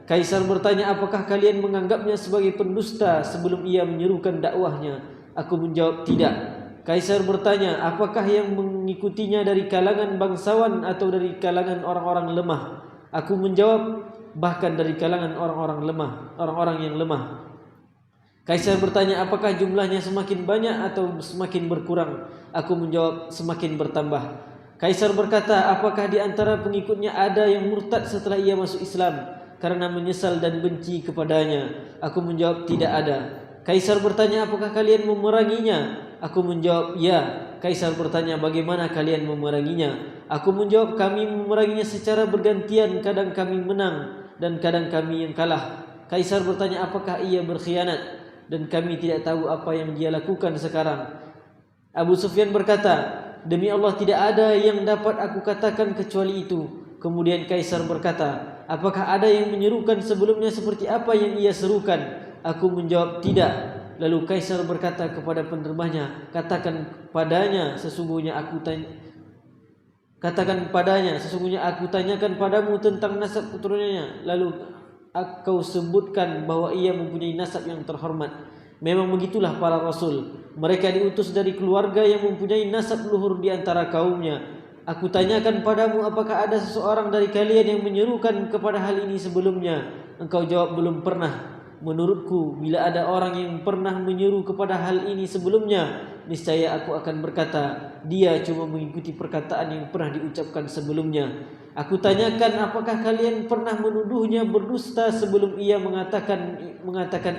Kaisar bertanya, apakah kalian menganggapnya sebagai pendusta sebelum ia menyerukan dakwahnya? Aku menjawab, tidak. Kaisar bertanya, apakah yang mengikutinya dari kalangan bangsawan atau dari kalangan orang-orang lemah? Aku menjawab, bahkan dari kalangan orang-orang lemah, orang-orang yang lemah. Kaisar bertanya, apakah jumlahnya semakin banyak atau semakin berkurang? Aku menjawab, semakin bertambah. Kaisar berkata, apakah di antara pengikutnya ada yang murtad setelah ia masuk Islam karena menyesal dan benci kepadanya? Aku menjawab, tidak ada. Kaisar bertanya, apakah kalian memeranginya? Aku menjawab, ya. Kaisar bertanya, bagaimana kalian memeranginya? Aku menjawab, kami memeranginya secara bergantian, kadang kami menang dan kadang kami yang kalah. Kaisar bertanya, apakah ia berkhianat? Dan kami tidak tahu apa yang dia lakukan sekarang. Abu Sufyan berkata, demi Allah tidak ada yang dapat aku katakan kecuali itu. Kemudian Kaisar berkata, apakah ada yang menyerukan sebelumnya seperti apa yang ia serukan? Aku menjawab, tidak. Lalu Kaisar berkata kepada penerjemahnya, katakan padanya sesungguhnya aku tanyakan padamu tentang nasab keturunannya. Lalu kau sebutkan bahwa ia mempunyai nasab yang terhormat. Memang begitulah para rasul. Mereka diutus dari keluarga yang mempunyai nasab luhur di antara kaumnya. Aku tanyakan padamu, apakah ada seseorang dari kalian yang menyerukan kepada hal ini sebelumnya? Engkau jawab, belum pernah. Menurutku, bila ada orang yang pernah menyeru kepada hal ini sebelumnya, niscaya aku akan berkata, dia cuma mengikuti perkataan yang pernah diucapkan sebelumnya. Aku tanyakan, apakah kalian pernah menuduhnya berdusta sebelum ia mengatakan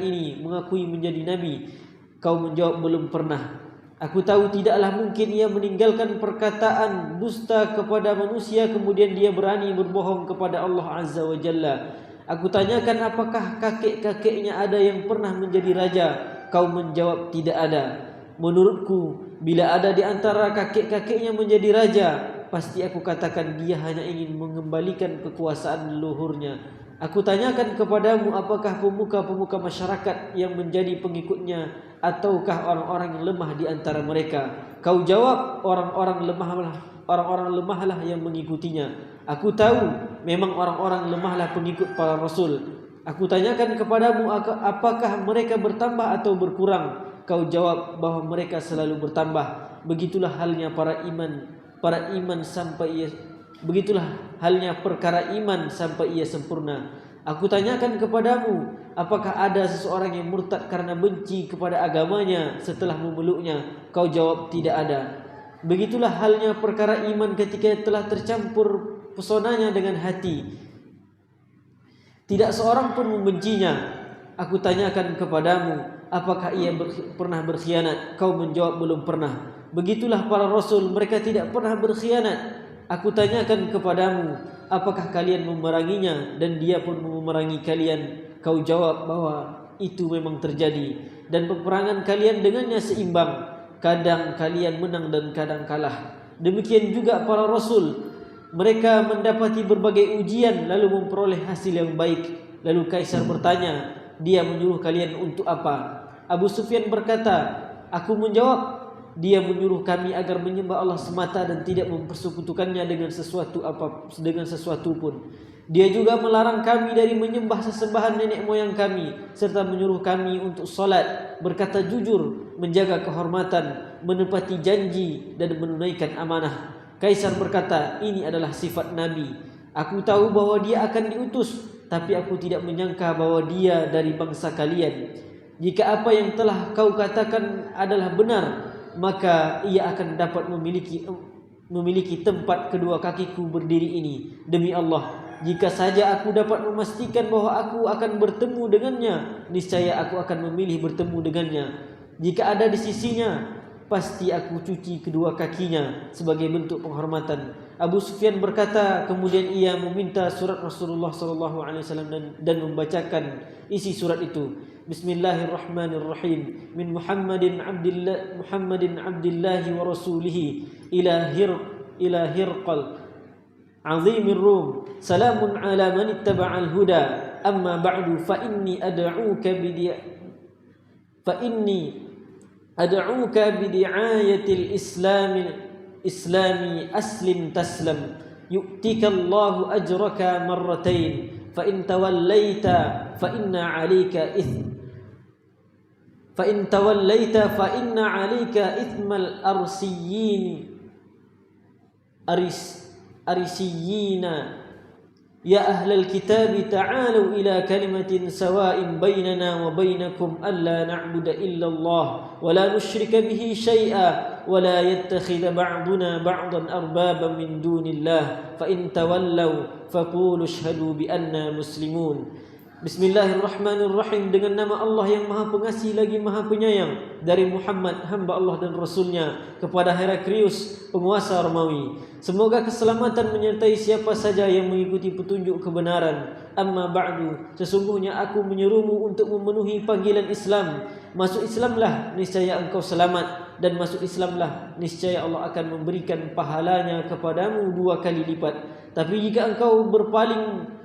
ini, mengakui menjadi nabi? Kau menjawab, belum pernah. Aku tahu tidaklah mungkin ia meninggalkan perkataan dusta kepada manusia kemudian dia berani berbohong kepada Allah Azza wa Jalla. Aku tanyakan, apakah kakek-kakeknya ada yang pernah menjadi raja? Kau menjawab, tidak ada. Menurutku, bila ada di antara kakek-kakeknya menjadi raja, pasti aku katakan dia hanya ingin mengembalikan kekuasaan leluhurnya. Aku tanyakan kepadamu, apakah pemuka-pemuka masyarakat yang menjadi pengikutnya ataukah orang-orang yang lemah di antara mereka? Kau jawab, orang-orang lemahlah yang mengikutinya. Aku tahu memang orang-orang lemahlah pengikut para rasul. Aku tanyakan kepadamu, apakah mereka bertambah atau berkurang? Kau jawab bahwa mereka selalu bertambah. Begitulah halnya perkara iman sampai ia sempurna. Aku tanyakan kepadamu, apakah ada seseorang yang murtad karena benci kepada agamanya setelah memeluknya? Kau jawab, tidak ada. Begitulah halnya perkara iman ketika telah tercampur pesonanya dengan hati. Tidak seorang pun membencinya. Aku tanyakan kepadamu, apakah ia pernah berkhianat? Kau menjawab, belum pernah. Begitulah para rasul, mereka tidak pernah berkhianat. Aku tanyakan kepadamu, apakah kalian memeranginya dan dia pun memerangi kalian? Kau jawab bahwa itu memang terjadi dan peperangan kalian dengannya seimbang. Kadang kalian menang dan kadang kalah. Demikian juga para rasul. Mereka mendapati berbagai ujian lalu memperoleh hasil yang baik. Lalu Kaisar bertanya, dia menyuruh kalian untuk apa? Abu Sufyan berkata, aku menjawab, dia menyuruh kami agar menyembah Allah semata dan tidak mempersekutukannya dengan sesuatu pun. Dia juga melarang kami dari menyembah sesembahan nenek moyang kami, serta menyuruh kami untuk salat, berkata jujur, menjaga kehormatan, menepati janji dan menunaikan amanah. Kaisar berkata, ini adalah sifat Nabi. Aku tahu bahwa dia akan diutus, tapi aku tidak menyangka bahwa dia dari bangsa kalian. Jika apa yang telah kau katakan adalah benar, maka ia akan dapat memiliki tempat kedua kakiku berdiri ini. Demi Allah, jika saja aku dapat memastikan bahwa aku akan bertemu dengannya, niscaya aku akan memilih bertemu dengannya. Jika ada di sisinya, pasti aku cuci kedua kakinya sebagai bentuk penghormatan. Abu Sufyan berkata, kemudian ia meminta surat Rasulullah SAW dan membacakan isi surat itu. Bismillahirrahmanirrahim. Min Muhammadin Abdillahi wa Rasulihi ila Hirqal azimir Rum. Salamun ala man ittaba'al huda. Amma ba'du fa inni ad'uka bidi'ayatil islami aslim taslam yu'tika Allahu ajraka marratain fa in tawallaita fa inna 'alaika ithmal arisiyina ya ahlal kitab ta'alu ila kalimatin sawa'in bainana wa bainakum alla na'budu illa Allah wa la nusyrika bihi syai'a wa la yattakhidha ba'duna ba'dan arbaban min dunillah fa in tawallaw faqulu ashhadu bi anna muslimun. Bismillahirrahmanirrahim. Dengan nama Allah yang Maha Pengasih lagi Maha Penyayang. Dari Muhammad, hamba Allah dan Rasulnya, kepada Heraklius, penguasa Romawi. Semoga keselamatan menyertai siapa saja yang mengikuti petunjuk kebenaran. Amma ba'du, sesungguhnya aku menyerumu untuk memenuhi panggilan Islam. Masuk Islamlah, niscaya engkau selamat. Dan masuk Islamlah, niscaya Allah akan memberikan pahalanya kepadamu 2 kali lipat. Tapi jika engkau berpaling,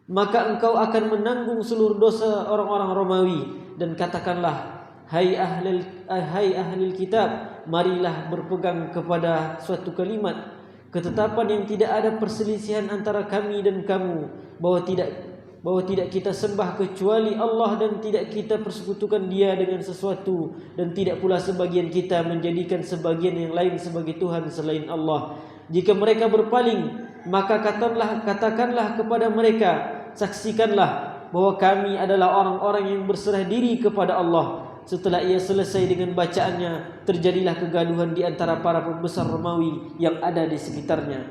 maka engkau akan menanggung seluruh dosa orang-orang Romawi. Dan katakanlah, hai ahli kitab, marilah berpegang kepada suatu kalimat ketetapan yang tidak ada perselisihan antara kami dan kamu, bahwa tidak kita sembah kecuali Allah dan tidak kita persekutukan Dia dengan sesuatu, dan tidak pula sebagian kita menjadikan sebagian yang lain sebagai Tuhan selain Allah. Jika mereka berpaling, maka katakanlah kepada mereka, saksikanlah bahwa kami adalah orang-orang yang berserah diri kepada Allah. Setelah ia selesai dengan bacaannya, terjadilah kegaduhan di antara para pembesar Romawi yang ada di sekitarnya,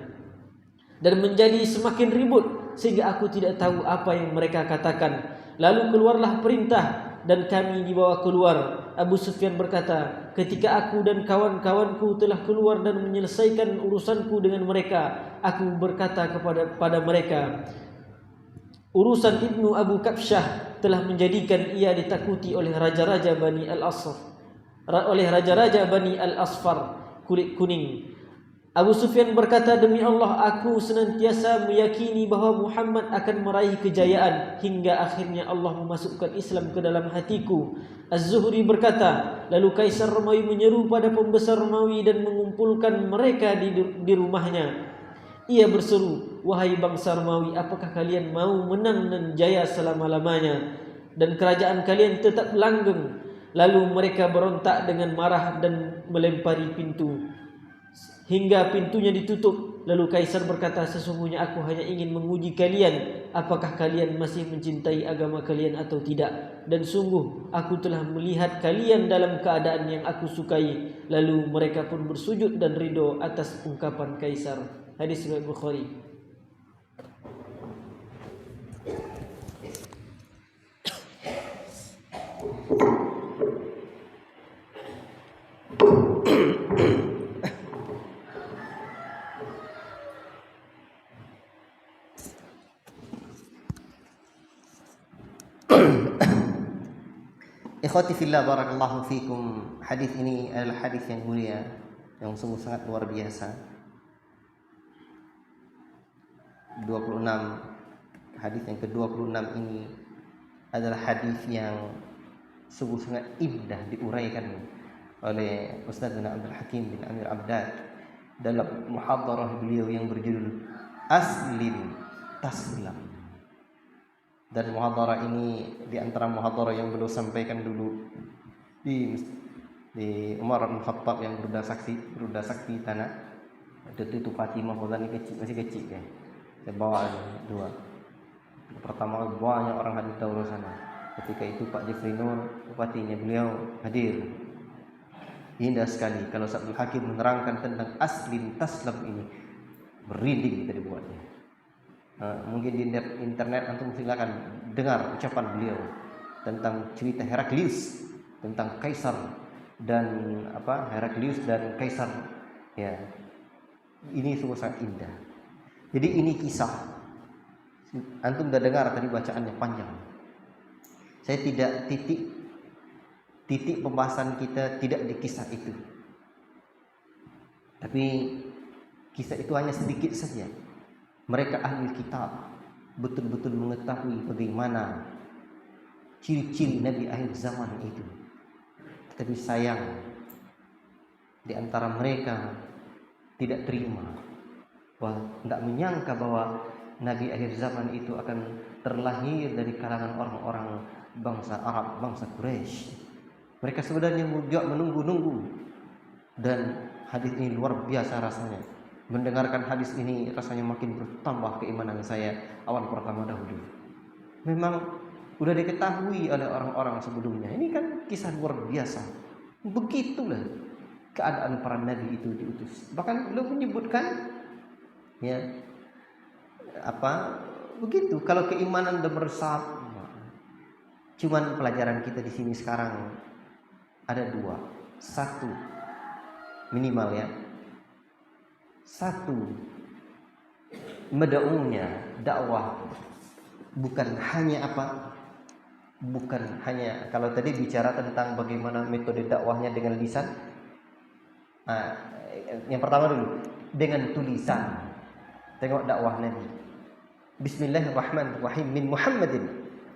dan menjadi semakin ribut sehingga aku tidak tahu apa yang mereka katakan. Lalu keluarlah perintah dan kami dibawa keluar. Abu Sufyan berkata, ketika aku dan kawan-kawanku telah keluar dan menyelesaikan urusanku dengan mereka, aku berkata kepada mereka, urusan Ibnu Abu Kabsyah telah menjadikan ia ditakuti oleh raja-raja Bani Al-Asfar kulit kuning. Abu Sufyan berkata, demi Allah, aku senantiasa meyakini bahawa Muhammad akan meraih kejayaan hingga akhirnya Allah memasukkan Islam ke dalam hatiku. Az-Zuhri berkata, lalu Kaisar Romawi menyeru pada pembesar Romawi dan mengumpulkan mereka di rumahnya. Ia berseru, wahai bangsa Romawi, apakah kalian mau menang dan jaya selama-lamanya dan kerajaan kalian tetap langgeng? Lalu mereka berontak dengan marah dan melempari pintu hingga pintunya ditutup. Lalu Kaisar berkata, sesungguhnya aku hanya ingin menguji kalian, apakah kalian masih mencintai agama kalian atau tidak. Dan sungguh aku telah melihat kalian dalam keadaan yang aku sukai. Lalu mereka pun bersujud dan ridho atas ungkapan Kaisar. Hadis riwayat Bukhari. Ikhwati fillah, barakallahu fikum. Hadis ini adalah hadis yang mulia, yang sungguh sangat luar biasa. 26, hadis yang ke-26 ini adalah hadis yang sungguh sangat indah diuraikan oleh Ustadzuna Abdul Hakim bin Amir Abdad dalam muhadarah beliau yang berjudul Aslim Taslam. Dan muhadharah ini di antara muhadharah yang beliau sampaikan dulu di Umar bin Khattab yang berudah sakti tanah. Itu Fatimah Fauzan masih kecil kan. Saya bawa dua. Pertama banyak orang hadir tahu sana. Ketika itu Pak Jeffrey Nur, bupatinya beliau hadir. Indah sekali kalau Sabdul Hakim menerangkan tentang aslim taslam ini, merinding kita dibuatnya. Mungkin di internet antum silakan dengar ucapan beliau tentang cerita Heraklius, tentang Kaisar dan Heraklius dan Kaisar. Ya, ini sungguh sangat indah. Jadi ini kisah. Antum sudah dengar tadi bacaannya panjang. Saya tidak titik pembahasan kita tidak di kisah itu. Tapi kisah itu hanya sedikit saja. Mereka ahli kitab betul-betul mengetahui bagaimana ciri-ciri Nabi akhir zaman itu. Tetapi sayang di antara mereka tidak terima, tidak menyangka bahwa Nabi akhir zaman itu akan terlahir dari kalangan orang-orang bangsa Arab, bangsa Quraisy. Mereka sebenarnya juga menunggu-nunggu. Dan hadis ini luar biasa rasanya. Mendengarkan hadis ini rasanya makin bertambah keimanan saya awal pertama dahulu. Memang sudah diketahui oleh orang-orang sebelumnya. Ini kan kisah luar biasa. Begitulah keadaan para nabi itu diutus. Bahkan beliau menyebutkan begitu kalau keimanan sudah meresap. Cuman pelajaran kita di sini sekarang ada dua. Satu minimal ya. Satu, medaunya dakwah bukan hanya kalau tadi bicara tentang bagaimana metode dakwahnya dengan lisan. Yang pertama dulu dengan tulisan. Tengok dakwah Nabi. Bismillahirrahmanirrahim min Muhammadin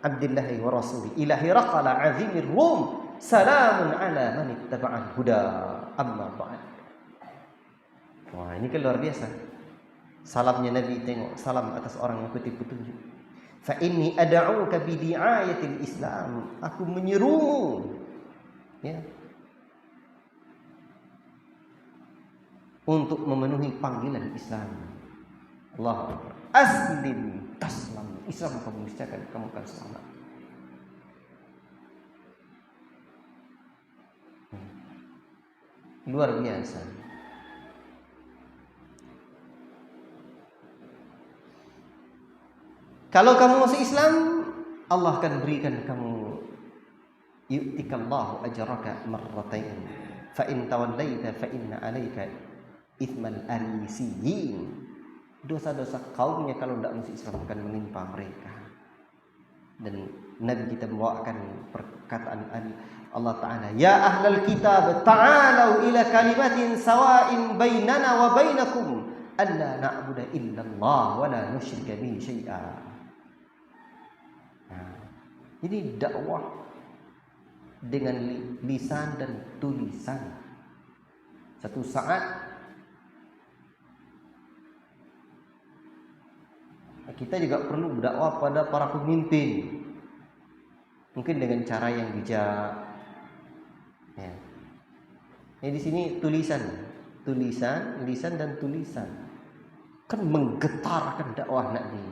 Abdillahi wa Rasuli ila Hiraqala azimir Rum salamun ala man ittaba'al huda amma ba'd. Wah, ini kan luar biasa. Salamnya Nabi, tengok salam atas orang yang ikuti petunjuk. Fa inni ad'uka bi di'ayatil Islam. Aku menyerumu untuk memenuhi panggilan Islam. Allahu Akbar. Aslim taslam. Islam kamu niscaya kamu akan selamat. Luar biasa. Kalau kamu masuk Islam, Allah akan berikan kamu yu'tikallahu ajraka marratain. Fa in tawallaita fa inna 'alaika itsmal arisiyin. Dosa-dosa kaumnya kalau tidak masuk Islam akan menimpa mereka. Dan Nabi kita membawakan perkataan Allah Ta'ala, ya ahlal kitab ta'alau ila kalimatin sawa'in bainana wa bainakum alla na'budu illallah wa la nusyrika bihi syai'a. Ini dakwah dengan lisan dan tulisan. Satu saat kita juga perlu berdakwah pada para pemimpin. Mungkin dengan cara yang bijak. Di sini tulisan, lisan dan tulisan kan menggetarkan dakwah Nabi.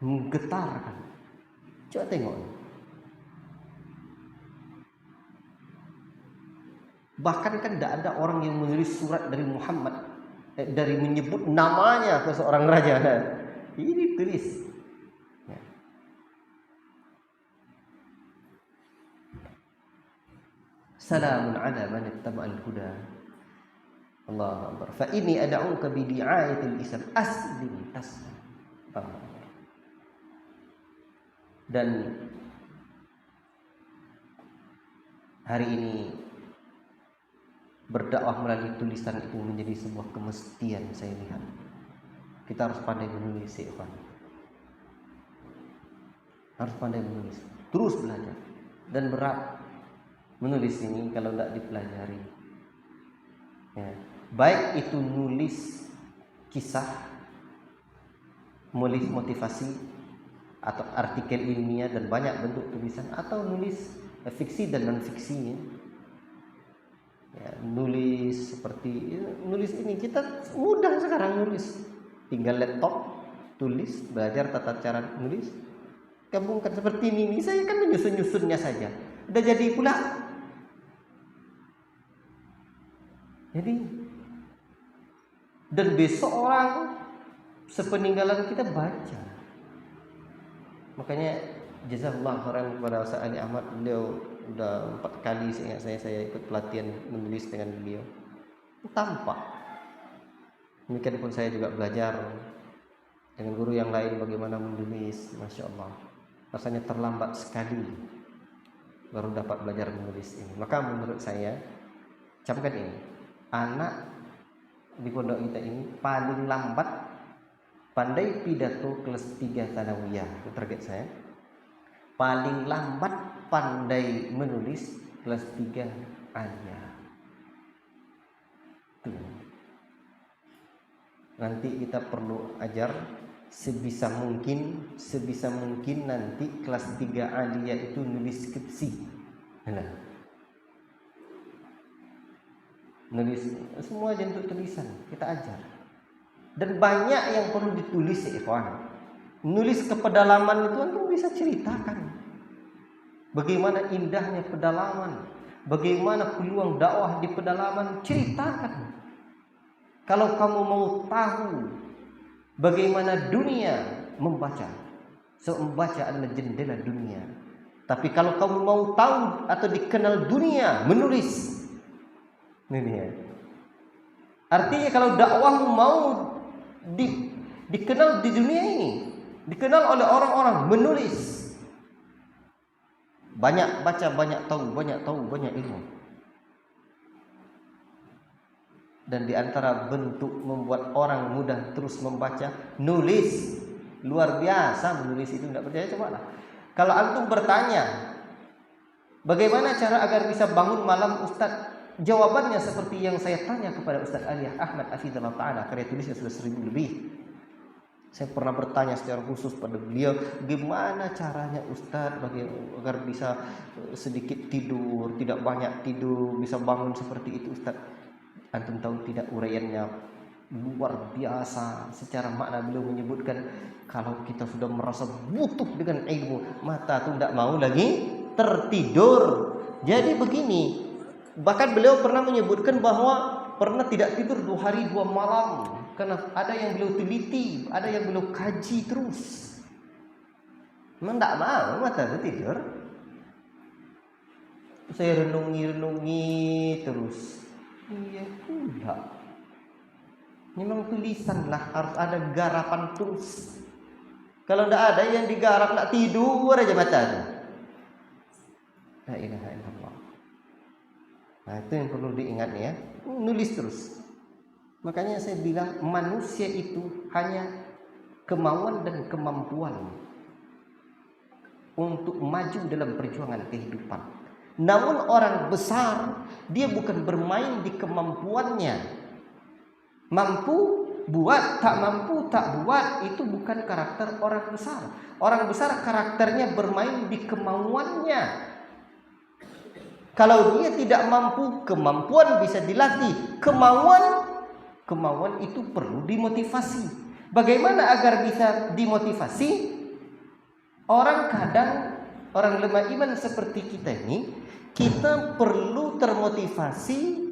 Menggetarkan. Coba tengok. Bahkan kan tidak ada orang yang menulis surat dari Muhammad, dari menyebut namanya ke seorang raja. Ini tulis. Salamun ala man ittaba'al huda. Allahu Akbar. Fa inni ad'uka bi di'ayatil Islam aslim taslim. Dan hari ini berdakwah melalui tulisan itu menjadi sebuah kemestian saya lihat. Kita harus pandai menulis, Ikhwan. Harus pandai menulis. Terus belajar. Dan berat menulis ini kalau tidak dipelajari. Baik itu nulis kisah, nulis motivasi, atau artikel ilmiah dan banyak bentuk tulisan, atau nulis fiksi dan non fiksi. Ya, nulis seperti nulis ini kita mudah sekarang nulis, tinggal laptop tulis, belajar tata cara nulis, gabungkan seperti ini. Saya kan menyusun-nyusunnya saja, udah jadi pula. Jadi dan besok orang sepeninggalan kita baca. Makanya jazakallahu khairan kepada Ustaz Ali Ahmad, beliau udah 4 kali seingat saya ikut pelatihan menulis dengan beliau. Tampak. Demikian pun saya juga belajar dengan guru yang lain bagaimana menulis, masya Allah. Rasanya terlambat sekali baru dapat belajar menulis ini. Maka menurut saya, camkan ini, anak di pondok kita ini paling lambat pandai pidato kelas 3 Thanawiyah, itu target saya. Paling lambat pandai menulis kelas 3 Aliyah. Tuh. Nanti kita perlu ajar sebisa mungkin nanti kelas 3 Aliyah itu nulis skripsi. Nah. Nulis semua bentuk tulisan kita ajar. Dan banyak yang perlu ditulis ya ikhwan. Nulis ke pedalaman itu antum bisa ceritakan bagaimana indahnya pedalaman, bagaimana peluang dakwah di pedalaman, ceritakan. Kalau kamu mau tahu bagaimana dunia membaca, membaca adalah jendela dunia. Tapi kalau kamu mau tahu atau dikenal dunia, menulis. Ini dia. Artinya kalau dakwahmu mau dikenal di dunia ini, dikenal oleh orang-orang, menulis. Banyak baca, banyak tahu, banyak ilmu. Dan di antara bentuk membuat orang mudah terus membaca, nulis. Luar biasa menulis itu, tidak percaya cobalah. Kalau antum bertanya, bagaimana cara agar bisa bangun malam Ustaz? Jawabannya seperti yang saya tanya kepada Ustaz Ali Ahmad Hafizahullah Ta'ala, karya tulisnya sudah 1000 lebih. Saya pernah bertanya secara khusus pada beliau, gimana caranya Ustaz agar bisa sedikit tidur, tidak banyak tidur, bisa bangun seperti itu Ustaz? Antum tahu tidak, uraiannya luar biasa. Secara makna beliau menyebutkan, kalau kita sudah merasa butuh dengan ilmu, mata itu tidak mau lagi tertidur. Jadi begini, bahkan beliau pernah menyebutkan bahwa pernah tidak tidur 2 hari 2 malam. Karena ada yang beliau teliti, ada yang beliau kaji terus. Memang tidak mau mata itu tidur. Saya renungi terus. Iya enggak. Memang tulisan lah, harus ada garapan terus. Kalau tidak ada yang digarap, tidak tidur aja mata itu. La ilaha illallah. Nah itu yang perlu diingat ya. Nulis terus. Makanya saya bilang manusia itu hanya kemauan dan kemampuan untuk maju dalam perjuangan kehidupan. Namun orang besar, dia bukan bermain di kemampuannya. Mampu buat, tak mampu tak buat, itu bukan karakter orang besar. Orang besar karakternya bermain di kemauannya. Kalau dia tidak mampu, kemampuan bisa dilatih. Kemauan itu perlu dimotivasi. Bagaimana agar bisa dimotivasi? Orang lemah iman seperti kita ini, kita perlu termotivasi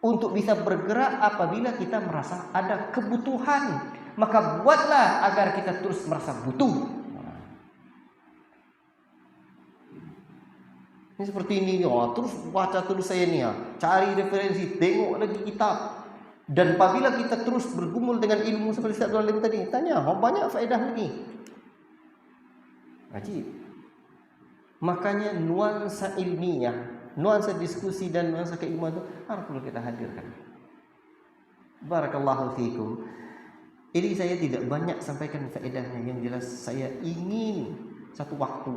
untuk bisa bergerak apabila kita merasa ada kebutuhan. Maka buatlah agar kita terus merasa butuh. Ini seperti ini, terus baca terus saya nih, cari referensi, tengok lagi kitab. Dan apabila kita terus bergumul dengan ilmu seperti Ustaz Abdul Alim tadi, tanya, banyak faedah lagi. Ajib. Makanya nuansa ilmiah, nuansa diskusi dan nuansa keilmuan itu harus perlu kita hadirkan. Barakallahu fiikum. Ini saya tidak banyak sampaikan faedahnya, yang jelas saya ingin satu waktu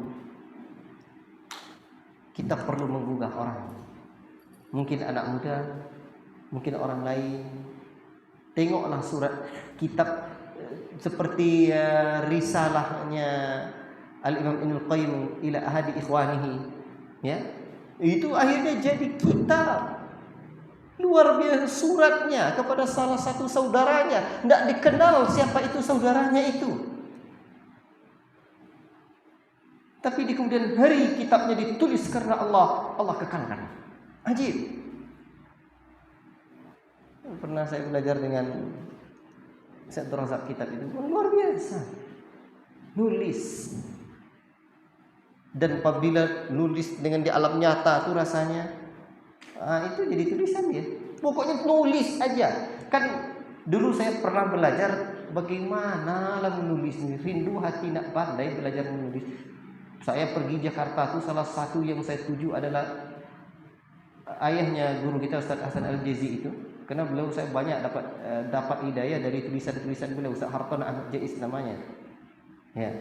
kita perlu menggugah orang. Mungkin anak muda, mungkin orang lain. Tengoklah surat kitab seperti risalahnya Al-Imam Ibnul Qayyim ila ahadi ikhwanihi, ya. Itu akhirnya jadi kitab luar biasa, suratnya kepada salah satu saudaranya, tidak dikenal siapa itu saudaranya itu, tapi di kemudian hari kitabnya ditulis karena Allah kekalkan. Ajib. Pernah saya belajar dengan Syekh Abdul Razak, kitab itu luar biasa nulis. Dan apabila nulis dengan di alam nyata itu rasanya itu jadi tulisan dia. Pokoknya nulis aja. Kan dulu saya pernah belajar bagaimana lah menulis. Rindu hati nak pandai belajar menulis. Saya pergi Jakarta itu, salah satu yang saya tuju adalah ayahnya guru kita Ustaz Hasan Al-Jazi itu. Karena beliau saya banyak dapat hidayah dari tulisan-tulisan beliau. Ustaz Harton Ahmad Jais namanya. Ya.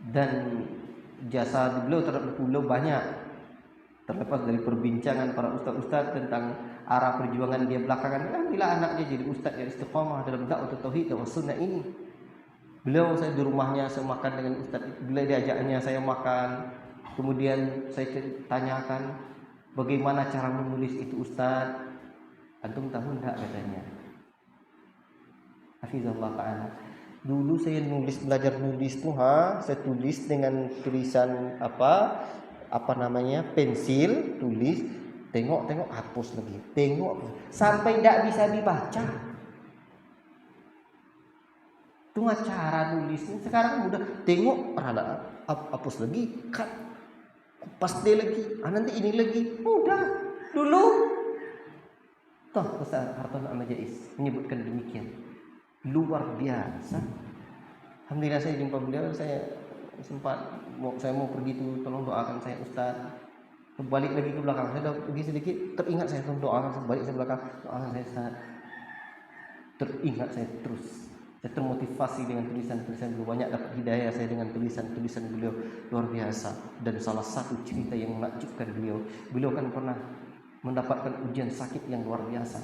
Dan jasa beliau terhadap beliau banyak, terlepas dari perbincangan para ustaz-ustaz tentang arah perjuangan dia belakangan. Alhamdulillah anaknya jadi ustaz yang istiqamah dalam dakwah tauhid dan sunnah ini. Beliau, saya di rumahnya, saya makan dengan ustaz, beliau diajaknya saya makan. Kemudian saya tanyakan bagaimana cara menulis itu ustaz, antum tahu enggak, katanya. Hafizallah ta'ala. Dulu saya belajar nulis tuh, saya tulis dengan tulisan apa namanya, pensil, tulis, tengok hapus lagi, tengok sampai tidak bisa dibaca. Itu cara nulisnya. Sekarang udah tengok, hapus lagi, cut, paste lagi, nanti ini lagi, udah. Dulu toh Ustaz Harton Ahmad Jais menyebutkan demikian. Luar biasa. Alhamdulillah saya jumpa beliau, saya mau pergi tuh, tolong doakan saya Ustaz. Balik lagi ke belakang, saya udah pergi sedikit, teringat saya, tolong doakan saya, balik saya belakang, doakan saya Ustaz. Teringat saya terus. Saya termotivasi dengan tulisan-tulisan beliau, banyak dapat hidayah saya dengan tulisan-tulisan beliau, luar biasa. Dan salah satu cerita yang menakjubkan beliau kan pernah mendapatkan ujian sakit yang luar biasa.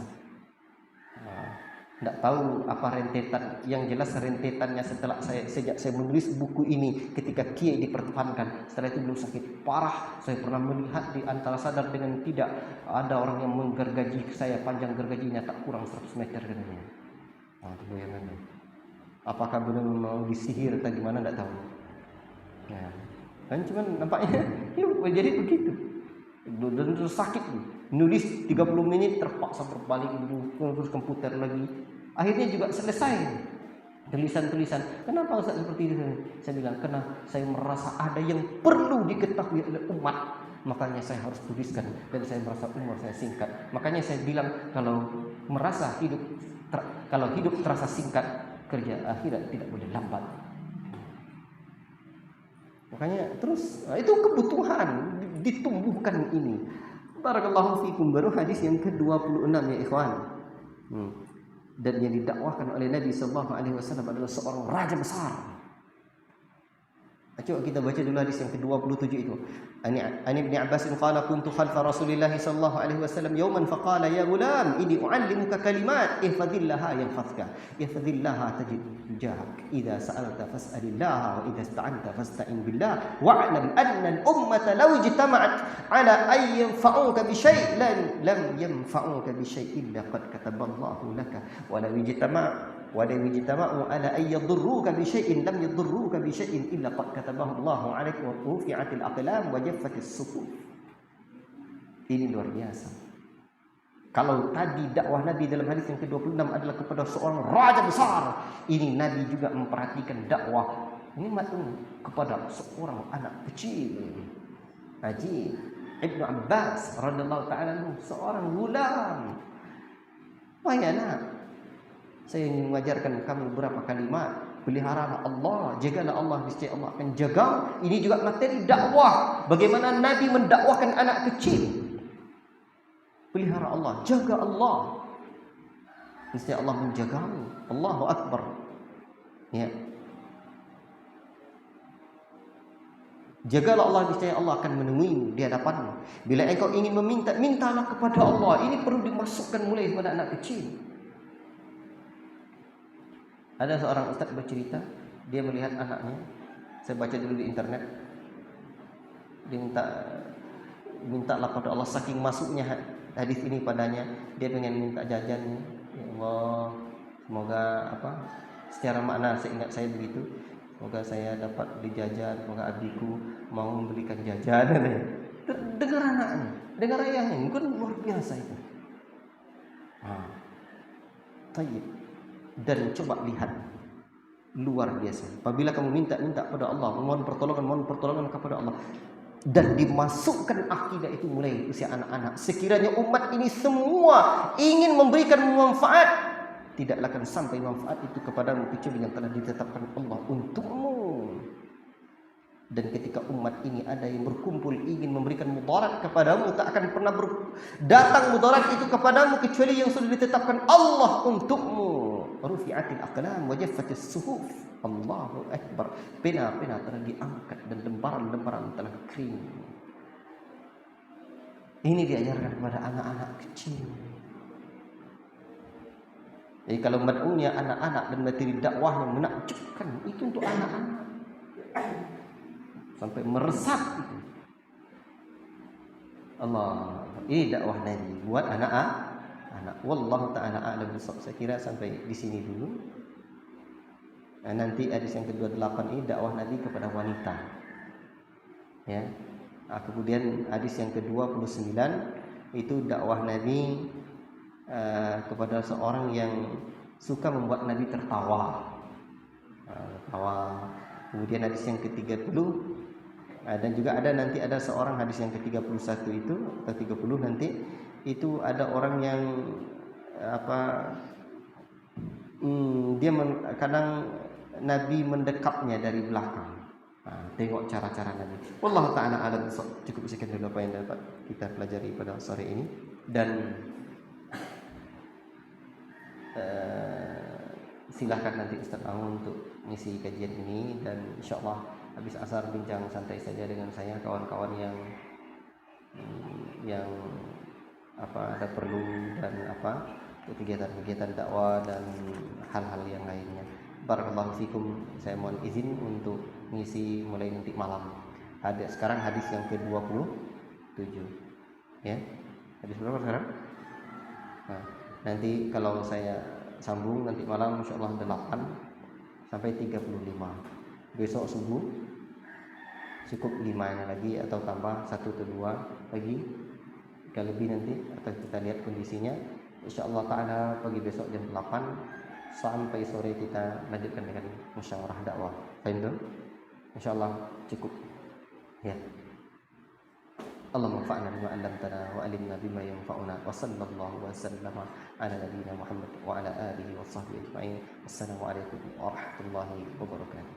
Tidak tahu apa rentetan, yang jelas rentetannya sejak saya menulis buku ini, ketika Kiai dipertahankan, setelah itu beliau sakit parah. Saya pernah melihat di antara sadar dengan tidak, ada orang yang menggergaji saya, panjang gergajinya tak kurang 100 meter katanya. Itu bayangannya. Apakah beliau mau disihir atau gimana, tidak tahu. Ya, kan cuman nampaknya jadi begitu. Dan terus sakit, nulis 30 menit terpaksa berbalik terus komputer lagi. Akhirnya juga selesai tulisan-tulisan. Kenapa Ustaz seperti itu? Saya bilang, karena saya merasa ada yang perlu diketahui oleh umat, makanya saya harus tuliskan. Dan saya merasa umur saya singkat, makanya saya bilang, kalau hidup terasa singkat, kerja akhirat tidak boleh lambat. Makanya terus itu kebutuhan ditumbuhkan ini. Barakallahu fikum. Baru hadis yang ke-26 ya ikhwan. Dan yang didakwahkan oleh Nabi sallallahu alaihi wasallam adalah seorang raja besar. Coba kita baca dulu hadis yang ke-27 itu. Ani Ibnu Abbas qala kuntu khalfa Rasulillah sallallahu alaihi wasallam yawman faqala ya gulam inni uallimuka kalimat ihfazillaha yanfazka ihfazillaha tajid tujahak idza sa'alta fas'alillaha wa idza ista'anta fasta'in billah wa'lam anna al-ummata law ijtama'at ala ay yanfa'uka bi syai' lam yanfa'uka bi syai'in laqad kataballahu laka wa law ijtama'u ala ay yadurruka bi syai'in lam yadurruka bi syai'in illa qad katabahu Allahu 'alaik wa rufi'atil aqlam wa jaffatis suhuf. Ini luar biasa. Kalau tadi dakwah Nabi dalam hadis yang ke-26 adalah kepada seorang raja besar, ini Nabi juga memperhatikan dakwah ini kepada seorang anak kecil. Haji Ibnu Abbas radhiyallahu ta'ala anhu, seorang gulam. Wahai anak, saya ingin mengajarkan kamu beberapa kalimat. Peliharalah Allah, jagalah Allah, niscaya Allah akan jaga. Ini juga materi dakwah. Bagaimana Nabi mendakwahkan anak kecil. Pelihara Allah, jaga Allah, niscaya Allah menjagamu. Allahu Akbar. Ya. Jagalah Allah, niscaya Allah akan menemuimu di hadapanmu. Bila engkau ingin meminta, mintalah kepada Allah. Ini perlu dimasukkan mulai kepada anak kecil. Ada seorang ustaz bercerita, dia melihat anaknya. Saya baca dulu di internet. Dia mintalah pada Allah, saking masuknya hadis ini padanya, dia pengen minta jajannya. Ya Allah, semoga secara makna seingat saya begitu. Semoga saya dapat dijajan, semoga abiku mau membelikan jajan. Dengar anaknya, dengar ayahnya, kan luar biasa itu. Tayyib. Dan coba lihat, luar biasa. Apabila kamu minta kepada Allah, mohon pertolongan kepada Allah, dan dimasukkan akidah itu mulai usia anak-anak. Sekiranya umat ini semua ingin memberikan manfaat, tidaklah akan sampai manfaat itu kepadamu kecuali yang telah ditetapkan Allah untukmu. Dan ketika umat ini ada yang berkumpul ingin memberikan mudarat kepadamu, tak akan pernah datang mudarat itu kepadamu kecuali yang sudah ditetapkan Allah untukmu. Rufi'atil aqlam wa jaffatis suhuf. Allahu akbar. Pena-pena telah diangkat dan lembaran-lembaran telah kering. Ini diajarkan kepada anak-anak kecil. Jadi kalau mad'unya anak-anak dan materi dakwahnya menakjubkan, itu untuk anak-anak. Sampai meresap itu. Allah, ini dakwah Nabi buat anak-anak. Wallahu ta'ala a'lam bissawab. Saya kira sampai di sini dulu. Nanti hadis yang ke-28 ini dakwah Nabi kepada wanita. Ya. Kemudian hadis yang ke-29 itu dakwah Nabi kepada seorang yang suka membuat Nabi tertawa. Kemudian hadis yang ke-30 dan juga nanti ada seorang hadis yang ke-31 itu atau 30 nanti itu ada orang yang kadang Nabi mendekapnya dari belakang. Tengok cara-cara Nabi. Wallahu ta'ala a'lam bissawab. Cukup sekian dulu apa yang dapat kita pelajari pada sore ini, dan silahkan nanti Ustaz Aung untuk mengisi kajian ini, dan insyaallah habis asar bincang santai saja dengan saya, kawan-kawan yang ada perlu dan kegiatan-kegiatan dakwah dan hal-hal yang lainnya. Barakallahu fikum. Saya mohon izin untuk mengisi mulai nanti malam. Sekarang hadis yang ke-27. Ya. Hadis berapa sekarang? Nanti kalau saya sambung nanti malam insyaallah 8 sampai 35. Besok subuh cukup 5 lagi atau tambah 1 atau 2 lagi. Jika lebih nanti atau kita lihat kondisinya. Insyaallah taala pagi besok jam 8 sampai sore kita lanjutkan dengan musyawarah dakwah. Baik tu? Insyaallah cukup. Ya. Allahumma fa'na bima 'allamtana wa 'allimna bima yanfa'una wa sallallahu wa sallama ala nabiyyina Muhammad wa ala alihi wa sahbihi ajma'in. Assalamu alaikum warahmatullahi wabarakatuh.